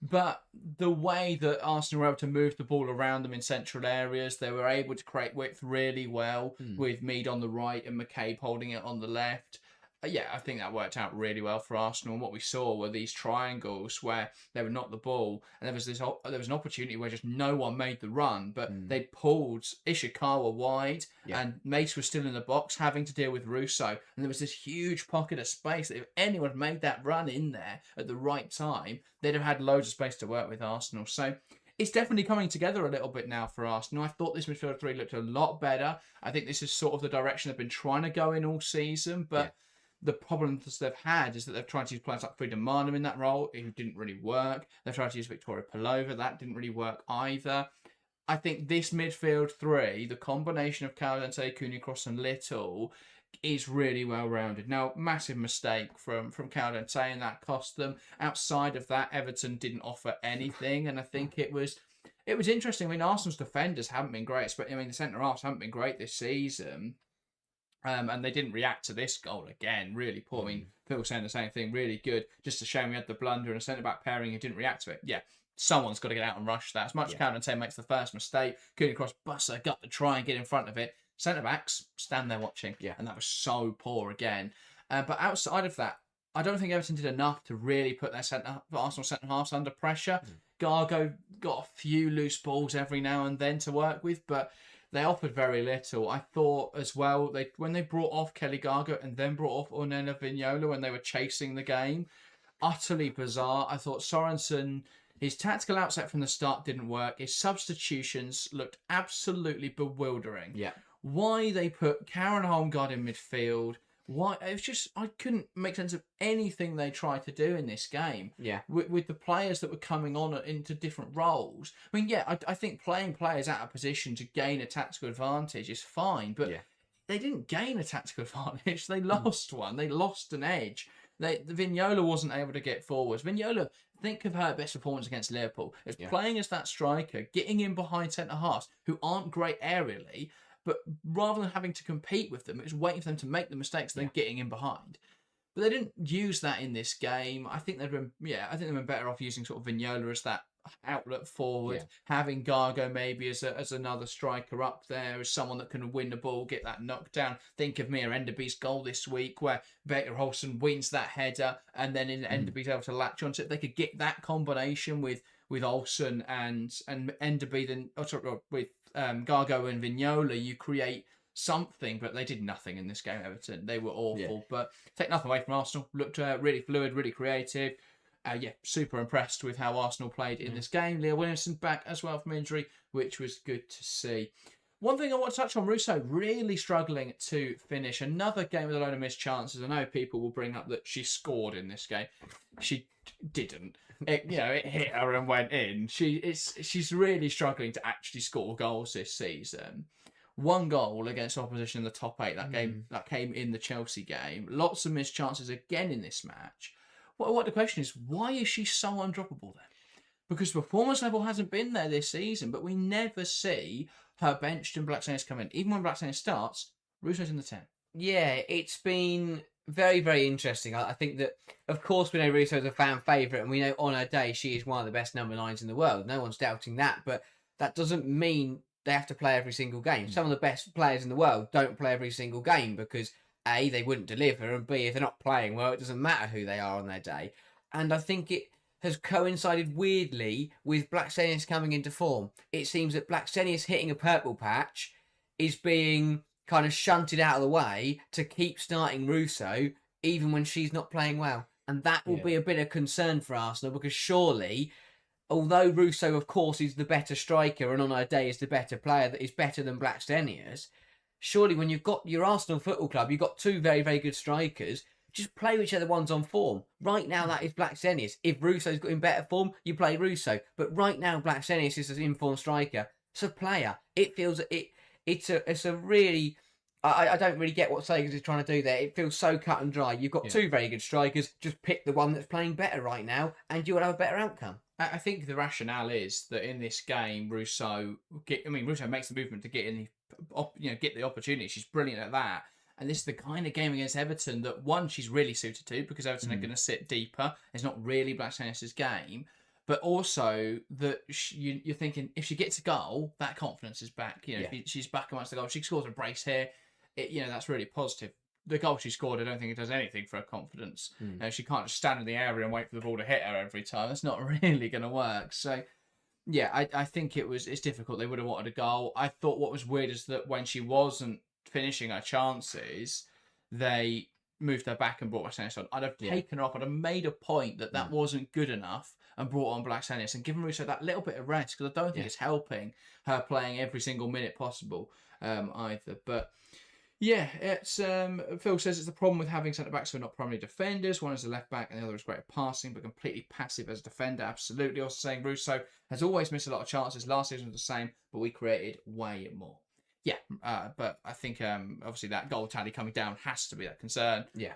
[SPEAKER 1] But the way that Arsenal were able to move the ball around them in central areas, they were able to create width really well with Mead on the right and McCabe holding it on the left. Yeah, I think that worked out really well for Arsenal. And what we saw were these triangles where they would knock the ball, and there was an opportunity where just no one made the run, but they pulled Ishikawa wide, and Mace was still in the box, having to deal with Russo, and there was this huge pocket of space that if anyone had made that run in there at the right time, they'd have had loads of space to work with Arsenal. So it's definitely coming together a little bit now for Arsenal. I thought this midfield three looked a lot better. I think this is sort of the direction they've been trying to go in all season, but the problems they've had is that they've tried to use players like Frida Marnham in that role, it didn't really work. They've tried to use Victoria Pelova, that didn't really work either. I think this midfield three, the combination of Caldente, Cooney Cross and Little, is really well rounded. Now, massive mistake from Caldente, and that cost them. Outside of that, Everton didn't offer anything, and I think it was interesting. I mean, Arsenal's defenders haven't been great, but the centre halves haven't been great this season. And they didn't react to this goal again. Really poor. I mean, Phil saying the same thing. Really good. Just a shame we had the blunder and a centre-back pairing who didn't react to it. Yeah, someone's got to get out and rush that. As much as Caldente makes the first mistake, Cooney Cross busts her gut to try and get in front of it. Centre-backs stand there watching. Yeah. And that was so poor again. But outside of that, I don't think Everton did enough to really put their Arsenal centre-halves under pressure. Gargo got a few loose balls every now and then to work with, but they offered very little. I thought as well, when they brought off Kelly Gargo and then brought off Ornella Vignola when they were chasing the game, utterly bizarre. I thought Sorensen, his tactical outset from the start didn't work. His substitutions looked absolutely bewildering. Yeah. Why they put Karen Holmgard in midfield, why it was just, I couldn't make sense of anything they tried to do in this game. Yeah, with the players that were coming on into different roles. I mean, I think playing players out of position to gain a tactical advantage is fine, but they didn't gain a tactical advantage. They lost one. They lost an edge. The Vignola wasn't able to get forwards. Vignola, think of her best performance against Liverpool. It's playing as that striker, getting in behind centre halves who aren't great aerially. But rather than having to compete with them, it was waiting for them to make the mistakes and then getting in behind. But they didn't use that in this game. I think they've been better off using sort of Vignola as that outlet forward, having Gargo maybe as another striker up there, as someone that can win the ball, get that knockdown. Think of Mia Enderby's goal this week, where Becker Holson wins that header, and then Enderby's able to latch onto it. If they could get that combination with Olsen and Enderby, then with Gargo and Vignola, you create something, but they did nothing in this game, Everton. They were awful, but take nothing away from Arsenal. Looked really fluid, really creative. Super impressed with how Arsenal played in this game. Leah Williamson back as well from injury, which was good to see. One thing I want to touch on, Russo really struggling to finish. Another game with a load of missed chances. I know people will bring up that she scored in this game. She didn't. It hit her and went in. She's really struggling to actually score goals this season. One goal against opposition in the top 8 that came in the Chelsea game. Lots of missed chances again in this match. What the question is, why is she so undroppable then? Because performance level hasn't been there this season, but we never see her benched and Blackstenius come in. Even when Blackstenius starts, Russo's in the 10.
[SPEAKER 2] Yeah, it's been very, very interesting. I think that, of course, we know Russo's a fan favourite, and we know on her day she is one of the best number 9s in the world. No one's doubting that, but that doesn't mean they have to play every single game. Some of the best players in the world don't play every single game because A, they wouldn't deliver, and B, if they're not playing well, it doesn't matter who they are on their day. And I think it has coincided weirdly with Blackstenius coming into form. It seems that Blackstenius hitting a purple patch is being kind of shunted out of the way to keep starting Russo even when she's not playing well. And that will be a bit of concern for Arsenal because surely, although Russo, of course, is the better striker and on her day is the better player that is better than Blackstenius, surely when you've got your Arsenal Football Club, you've got 2 very, very good strikers, just play whichever one's on form. Right now, that is Blackstenius. If Russo's got in better form, you play Russo. But right now, Blackstenius is an informed striker. It's a player. It feels it's a really. I don't really get what Sagers is trying to do there. It feels so cut and dry. You've got 2 very good strikers. Just pick the one that's playing better right now, and you will have a better outcome.
[SPEAKER 1] I think the rationale is that in this game, Russo makes the movement to get in get the opportunity. She's brilliant at that. And this is the kind of game against Everton that, one, she's really suited to because Everton are going to sit deeper. It's not really Blackstenius' game. But also that you're thinking, if she gets a goal, that confidence is back. If she's back amongst the goal. She scores a brace here. That's really positive. The goal she scored, I don't think it does anything for her confidence. She can't just stand in the area and wait for the ball to hit her every time. That's not really going to work. So, yeah, I think it's difficult. They would have wanted a goal. I thought what was weird is that when she wasn't finishing her chances, they moved her back and brought Blackstenius on. I'd have taken her off. I'd have made a point that wasn't good enough and brought on Blackstenius and given Russo that little bit of rest because I don't think it's helping her playing every single minute possible either. But yeah, it's Phil says it's the problem with having centre backs who are not primarily defenders. One is a left back and the other is great at passing, but completely passive as a defender. Absolutely. Also saying Russo has always missed a lot of chances. Last season was the same, but we created way more. Yeah, but I think obviously that goal tally coming down has to be that concern.
[SPEAKER 2] Yeah.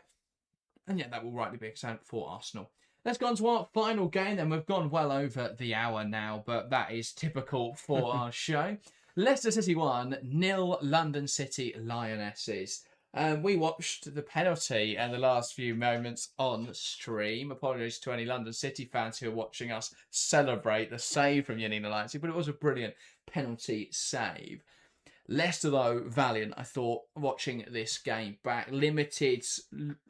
[SPEAKER 1] And yeah, that will rightly be a concern for Arsenal. Let's go on to our final game then. We've gone well over the hour now, but that is typical for our show. Leicester City 1-0 London City Lionesses. We watched the penalty and the last few moments on stream. Apologies to any London City fans who are watching us celebrate the save from Yanina Lionesses, but it was a brilliant penalty save. Leicester, though, valiant, I thought, watching this game back. Limited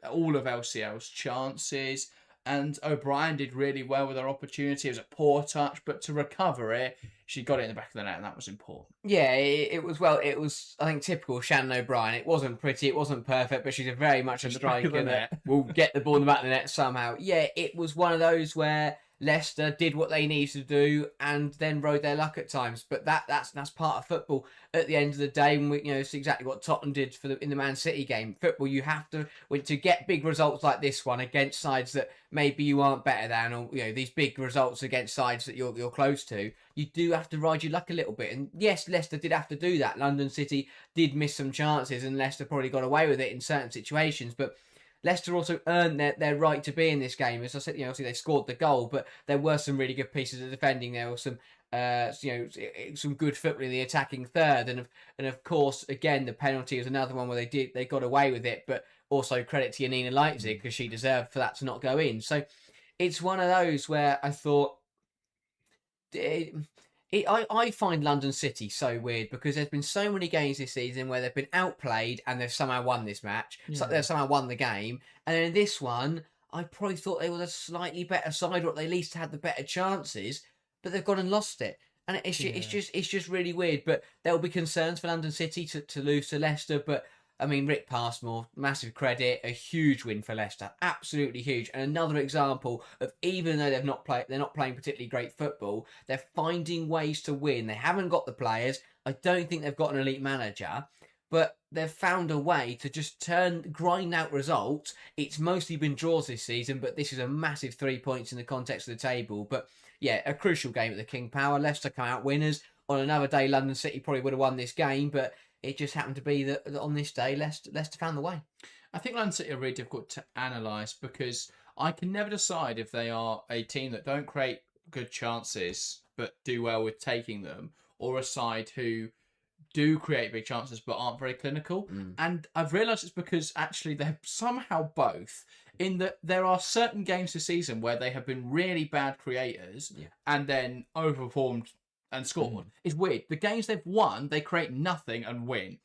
[SPEAKER 1] all of LCL's chances. And O'Brien did really well with her opportunity. It was a poor touch, but to recover it, she got it in the back of the net, and that was important.
[SPEAKER 2] Yeah, it was, I think, typical Shannon O'Brien. It wasn't pretty, it wasn't perfect, but she's very much a striker that will get the ball in the back of the net somehow. Yeah, it was one of those where Leicester did what they needed to do and then rode their luck at times. But that's part of football. At the end of the day, when it's exactly what Tottenham did in the Man City game. Football, you have to get big results like this one against sides that maybe you aren't better than, or these big results against sides that you're close to. You do have to ride your luck a little bit. And yes, Leicester did have to do that. London City did miss some chances, and Leicester probably got away with it in certain situations, but Leicester also earned their right to be in this game. As I said, obviously they scored the goal, but there were some really good pieces of defending. There were some, some good football in the attacking third, and of course, again, the penalty is another one where they got away with it. But also credit to Yanina Leipzig because she deserved for that to not go in. So it's one of those where I thought. I find London City so weird because there's been so many games this season where they've been outplayed and they've somehow won this match. Yeah. So they've somehow won the game. And then in this one, I probably thought they were a slightly better side, or at least had the better chances, but they've gone and lost it. And it's just really weird. But there will be concerns for London City to lose to Leicester. But I mean, Rick Passmore, massive credit, a huge win for Leicester, absolutely huge, and another example of even though they're not playing particularly great football, they're finding ways to win. They haven't got the players. I don't think they've got an elite manager, but they've found a way to just grind out results. It's mostly been draws this season, but this is a massive 3 points in the context of the table. But yeah, a crucial game at the King Power. Leicester come out winners. On another day, London City probably would have won this game, but it just happened to be that on this day, Leicester found the way.
[SPEAKER 1] I think London City are really difficult to analyse because I can never decide if they are a team that don't create good chances but do well with taking them, or a side who do create big chances but aren't very clinical. And I've realised it's because actually they're somehow both, in that there are certain games this season where they have been really bad creators and then overperformed and scored. It's weird. The games they've won, they create nothing and win.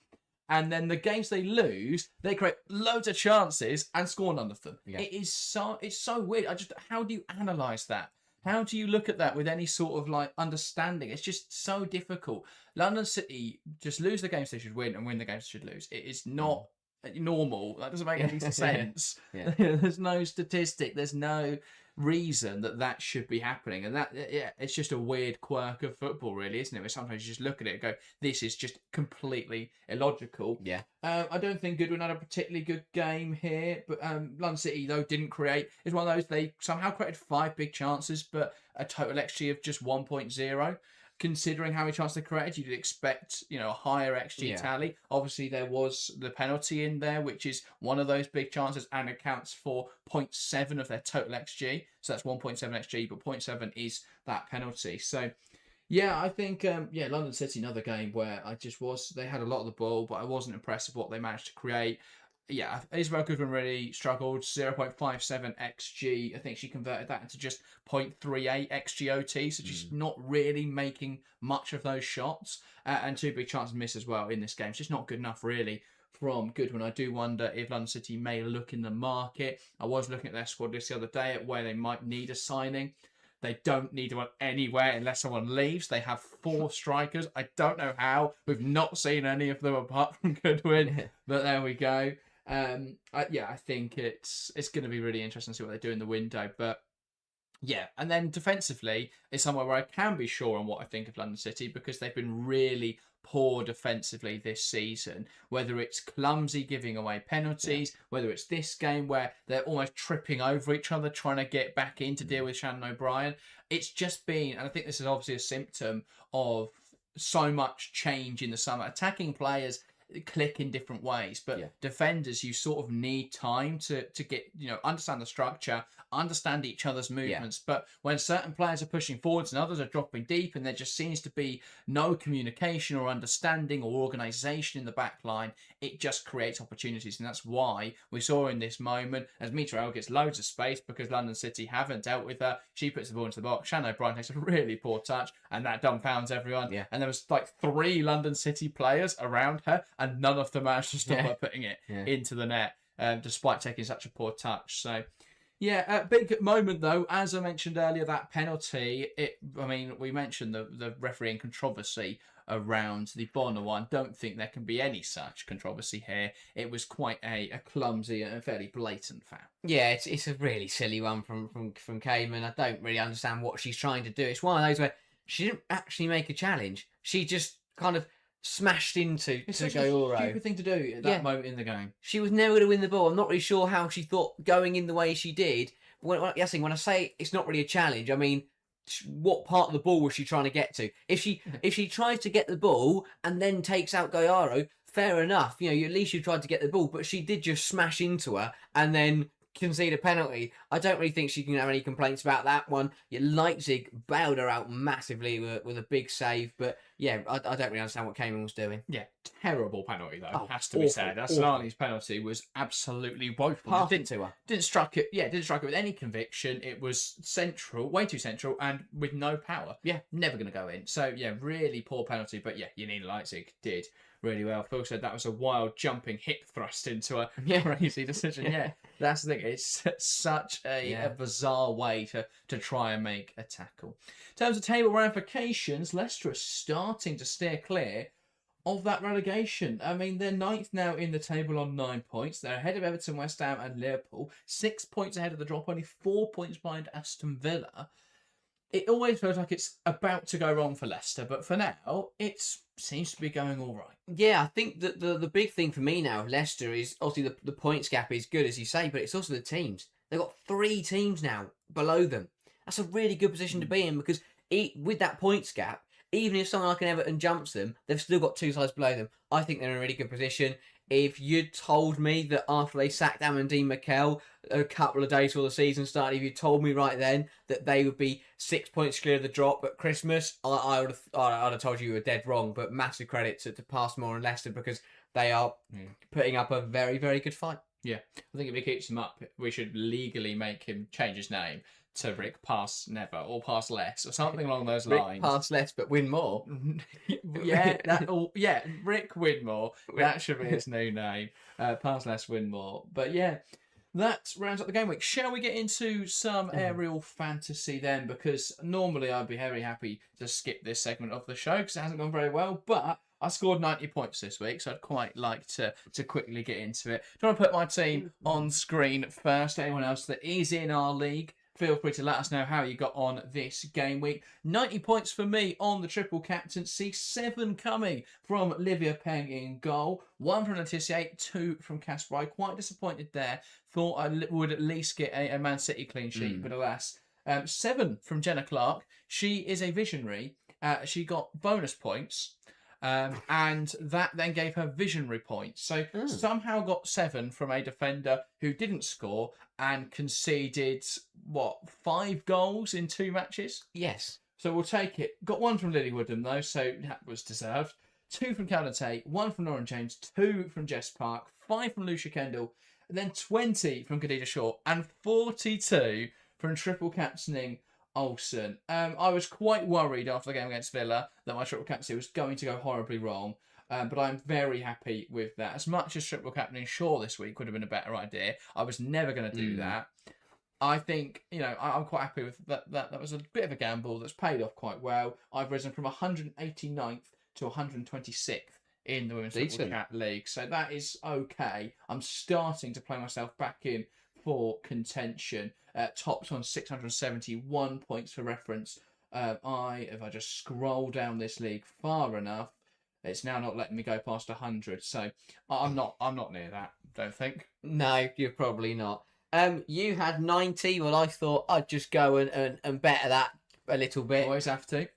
[SPEAKER 1] And then the games they lose, they create loads of chances and score none of them. Yeah. It's so weird. How do you analyse that? How do you look at that with any sort of like understanding? It's just so difficult. London City just lose the games they should win and win the games they should lose. It is not normal. That doesn't make any sense. There's no statistic. There's no reason that should be happening, and it's just a weird quirk of football, really, isn't it? Where sometimes you just look at it and go, this is just completely illogical. I don't think Goodwin had a particularly good game here, but London City though didn't create. It's one of those, they somehow created 5 big chances but a total XG of just 1.0. Considering how many chances they created, you'd expect, a higher XG tally. Obviously, there was the penalty in there, which is one of those big chances and accounts for 0.7 of their total XG. So that's 1.7 XG, but 0.7 is that penalty. So, yeah, I think, London City, another game where they had a lot of the ball, but I wasn't impressed with what they managed to create. Yeah, Isabel Goodwin really struggled. 0.57 XG. I think she converted that into just 0.38 XGOT, so she's not really making much of those shots. And 2 big chances missed as well in this game. It's just not good enough, really, from Goodwin. I do wonder if London City may look in the market. I was looking at their squad list the other day at where they might need a signing. They don't need one anywhere unless someone leaves. They have 4 strikers. I don't know how. We've not seen any of them apart from Goodwin, but there we go. I think it's going to be really interesting to see what they do in the window. But yeah, and then defensively is somewhere where I can be sure on what I think of London City, because they've been really poor defensively this season. Whether it's clumsy giving away penalties, whether it's this game where they're almost tripping over each other trying to get back in to deal with Shannon O'Brien. It's just been, and I think this is obviously a symptom of so much change in the summer. Attacking players click in different ways, but defenders, you sort of need time to get, understand the structure, understand each other's movements. But when certain players are pushing forwards and others are dropping deep, and there just seems to be no communication or understanding or organisation in the back line, it just creates opportunities. And that's why we saw in this moment, as Mitrael gets loads of space because London City haven't dealt with her, she puts the ball into the box. Shannon O'Brien takes a really poor touch, and that dumbfounds everyone. And there was like 3 London City players around her, and none of them managed to stop her putting it into the net, despite taking such a poor touch. So, a big moment though, as I mentioned earlier, that penalty. We mentioned the refereeing controversy around the Bonner one. Don't think there can be any such controversy here. It was quite a clumsy and fairly blatant foul.
[SPEAKER 2] Yeah, it's a really silly one from Cayman. I don't really understand what she's trying to do. It's one of those where she didn't actually make a challenge. She just kind of smashed into Gaoro.
[SPEAKER 1] Stupid thing to do at that moment in the game.
[SPEAKER 2] She was never going to win the ball. I'm not really sure how she thought going in the way she did. When I say it's not really a challenge, I mean, what part of the ball was she trying to get to? If she tries to get the ball and then takes out Gaoro, fair enough. At least you tried to get the ball, but she did just smash into her and then concede a penalty. I don't really think she can have any complaints about that one. Leipzig bailed her out massively with a big save, but I don't really understand what Cayman was doing.
[SPEAKER 1] Terrible penalty though, has to be said. Aslan's penalty was absolutely woeful. Didn't strike it with any conviction. It was central, way too central, and with no power. Never going to go in. So really poor penalty, but you need Leipzig did really well. Phil said that was a wild jumping hip thrust into a crazy decision. That's the thing. It's such a bizarre way to try and make a tackle. In terms of table ramifications, Leicester are starting to steer clear of that relegation. I mean, they're 9th now in the table on 9 points. They're ahead of Everton, West Ham and Liverpool. 6 points ahead of the drop, only 4 points behind Aston Villa. it always feels like it's about to go wrong for Leicester, but for now, it seems to be going all right.
[SPEAKER 2] Yeah, I think that the big thing for me now of Leicester is obviously the points gap is good, as you say, but it's also the teams. They've got 3 teams now below them. That's a really good position to be in because with that points gap, even if someone like an Everton jumps them, they've still got 2 sides below them. I think they're in a really good position. If you'd told me that after they sacked Amandine Mikel a couple of days before the season started, if you told me right then that they would be 6 points clear of the drop at Christmas, I'd have told you were dead wrong. But massive credit to Passmore and Leicester because they are putting up a very, very good fight.
[SPEAKER 1] Yeah, I think if he keeps him up, we should legally make him change his name to Rick Pass Never or Pass Less or something along those lines.
[SPEAKER 2] Rick Pass Less but win more.
[SPEAKER 1] Rick Winmore. That should be his new name. Pass Less, Win More. But yeah, that rounds up the game week. Shall we get into some aerial fantasy then? Because normally I'd be very happy to skip this segment of the show because it hasn't gone very well, but I scored 90 points this week, so I'd quite like to quickly get into it. Do you want to put my team on screen first? Anyone else that is in our league, feel free to let us know how you got on this game week. 90 points for me on the triple captaincy. 7 coming from Livia Peng in goal. 1 from Letitia, 2 from Kasper. Quite disappointed there. Thought I would at least get a Man City clean sheet, but alas. 7 from Jenna Clark. She is a visionary. She got bonus points. And that then gave her visionary points. So somehow got 7 from a defender who didn't score and conceded, 5 goals in 2 matches?
[SPEAKER 2] Yes.
[SPEAKER 1] So we'll take it. Got 1 from Lily Woodham, though, so that was deserved. 2 from Calvin Tate, 1 from Lauren James, 2 from Jess Park, 5 from Lucia Kendall, and then 20 from Khadija Shaw, and 42 from triple captaining Olsen. I was quite worried after the game against Villa that my triple captaincy was going to go horribly wrong, but I'm very happy with that. As much as triple captaining Shaw this week would have been a better idea, I was never going to do that. I think, I'm quite happy with that. That was a bit of a gamble that's paid off quite well. I've risen from 189th to 126th in the Women's Triple Cap League, so that is okay. I'm starting to play myself back in for contention. Topped on 671 points for reference. If I just scroll down this league far enough, it's now not letting me go past 100. So I'm not near that. Don't think.
[SPEAKER 2] No, you're probably not. You had 90. Well, I thought I'd just go and better that a little bit.
[SPEAKER 1] Always have to.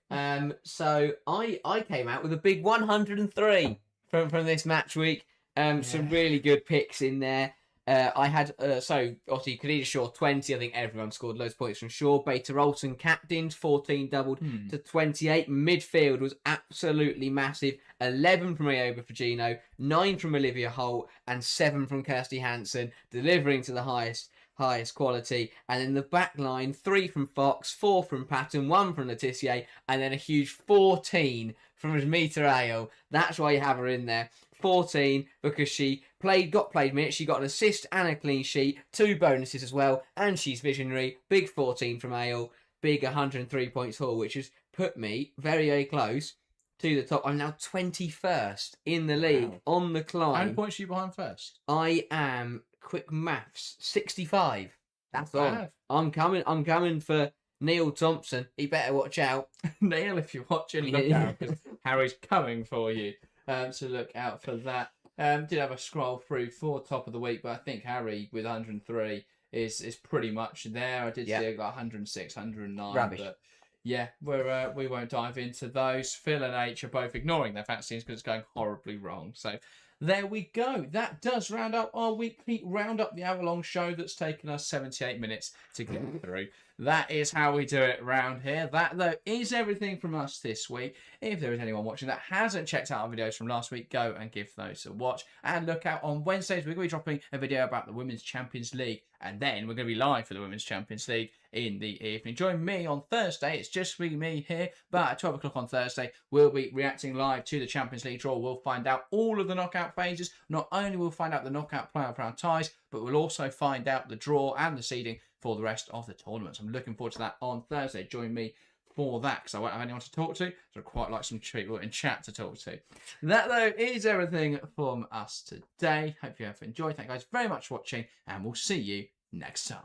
[SPEAKER 2] So I came out with a big 103 from this match week. Some really good picks in there. I had, obviously, Khadija Shaw, 20. I think everyone scored loads of points from Shaw. Beta Olsen captained, 14 doubled to 28. Midfield was absolutely massive. 11 from Ayoba Fagino, 9 from Olivia Holt, and 7 from Kirsty Hansen, delivering to the highest quality. And in the back line, 3 from Fox, 4 from Patton, 1 from Letitia, and then a huge 14 from Asmita Ayel. That's why you have her in there. 14 because she got played minutes. She got an assist and a clean sheet, 2 bonuses as well, and she's visionary. Big 14 from Ayel, big 103 points haul, which has put me very, very close to the top. I'm now 21st in the league on the climb.
[SPEAKER 1] How many points are you behind first?
[SPEAKER 2] I am, quick maths, 65. That's
[SPEAKER 1] on.
[SPEAKER 2] I'm coming for Neil Thompson. He better watch out.
[SPEAKER 1] Neil, if you're watching, look out, because Harry's coming for you. So look out for that. Did have a scroll through for top of the week, but I think Harry with 103 is pretty much there. I did see like 106, 109.
[SPEAKER 2] Rubbish.
[SPEAKER 1] But yeah, we won't dive into those. Phil and H are both ignoring their fantasy because it's going horribly wrong. So there we go. That does round up our weekly roundup, the hour-long show that's taken us 78 minutes to get through. That is how we do it round here. That, though, is everything from us this week. If there is anyone watching that hasn't checked out our videos from last week, go and give those a watch. And look out on Wednesdays, we're going to be dropping a video about the Women's Champions League. And then we're going to be live for the Women's Champions League in the evening. Join me on Thursday. It's just me here. But at 12 o'clock on Thursday, we'll be reacting live to the Champions League draw. We'll find out all of the knockout phases. Not only will we find out the knockout playoff round ties, but we'll also find out the draw and the seeding for the rest of the tournaments. I'm looking forward to that on Thursday. Join me for that because I won't have anyone to talk to. So I'd quite like some people in chat to talk to. That, though, is everything from us today. Hope you have enjoyed. Thank you guys very much for watching, and we'll see you next time.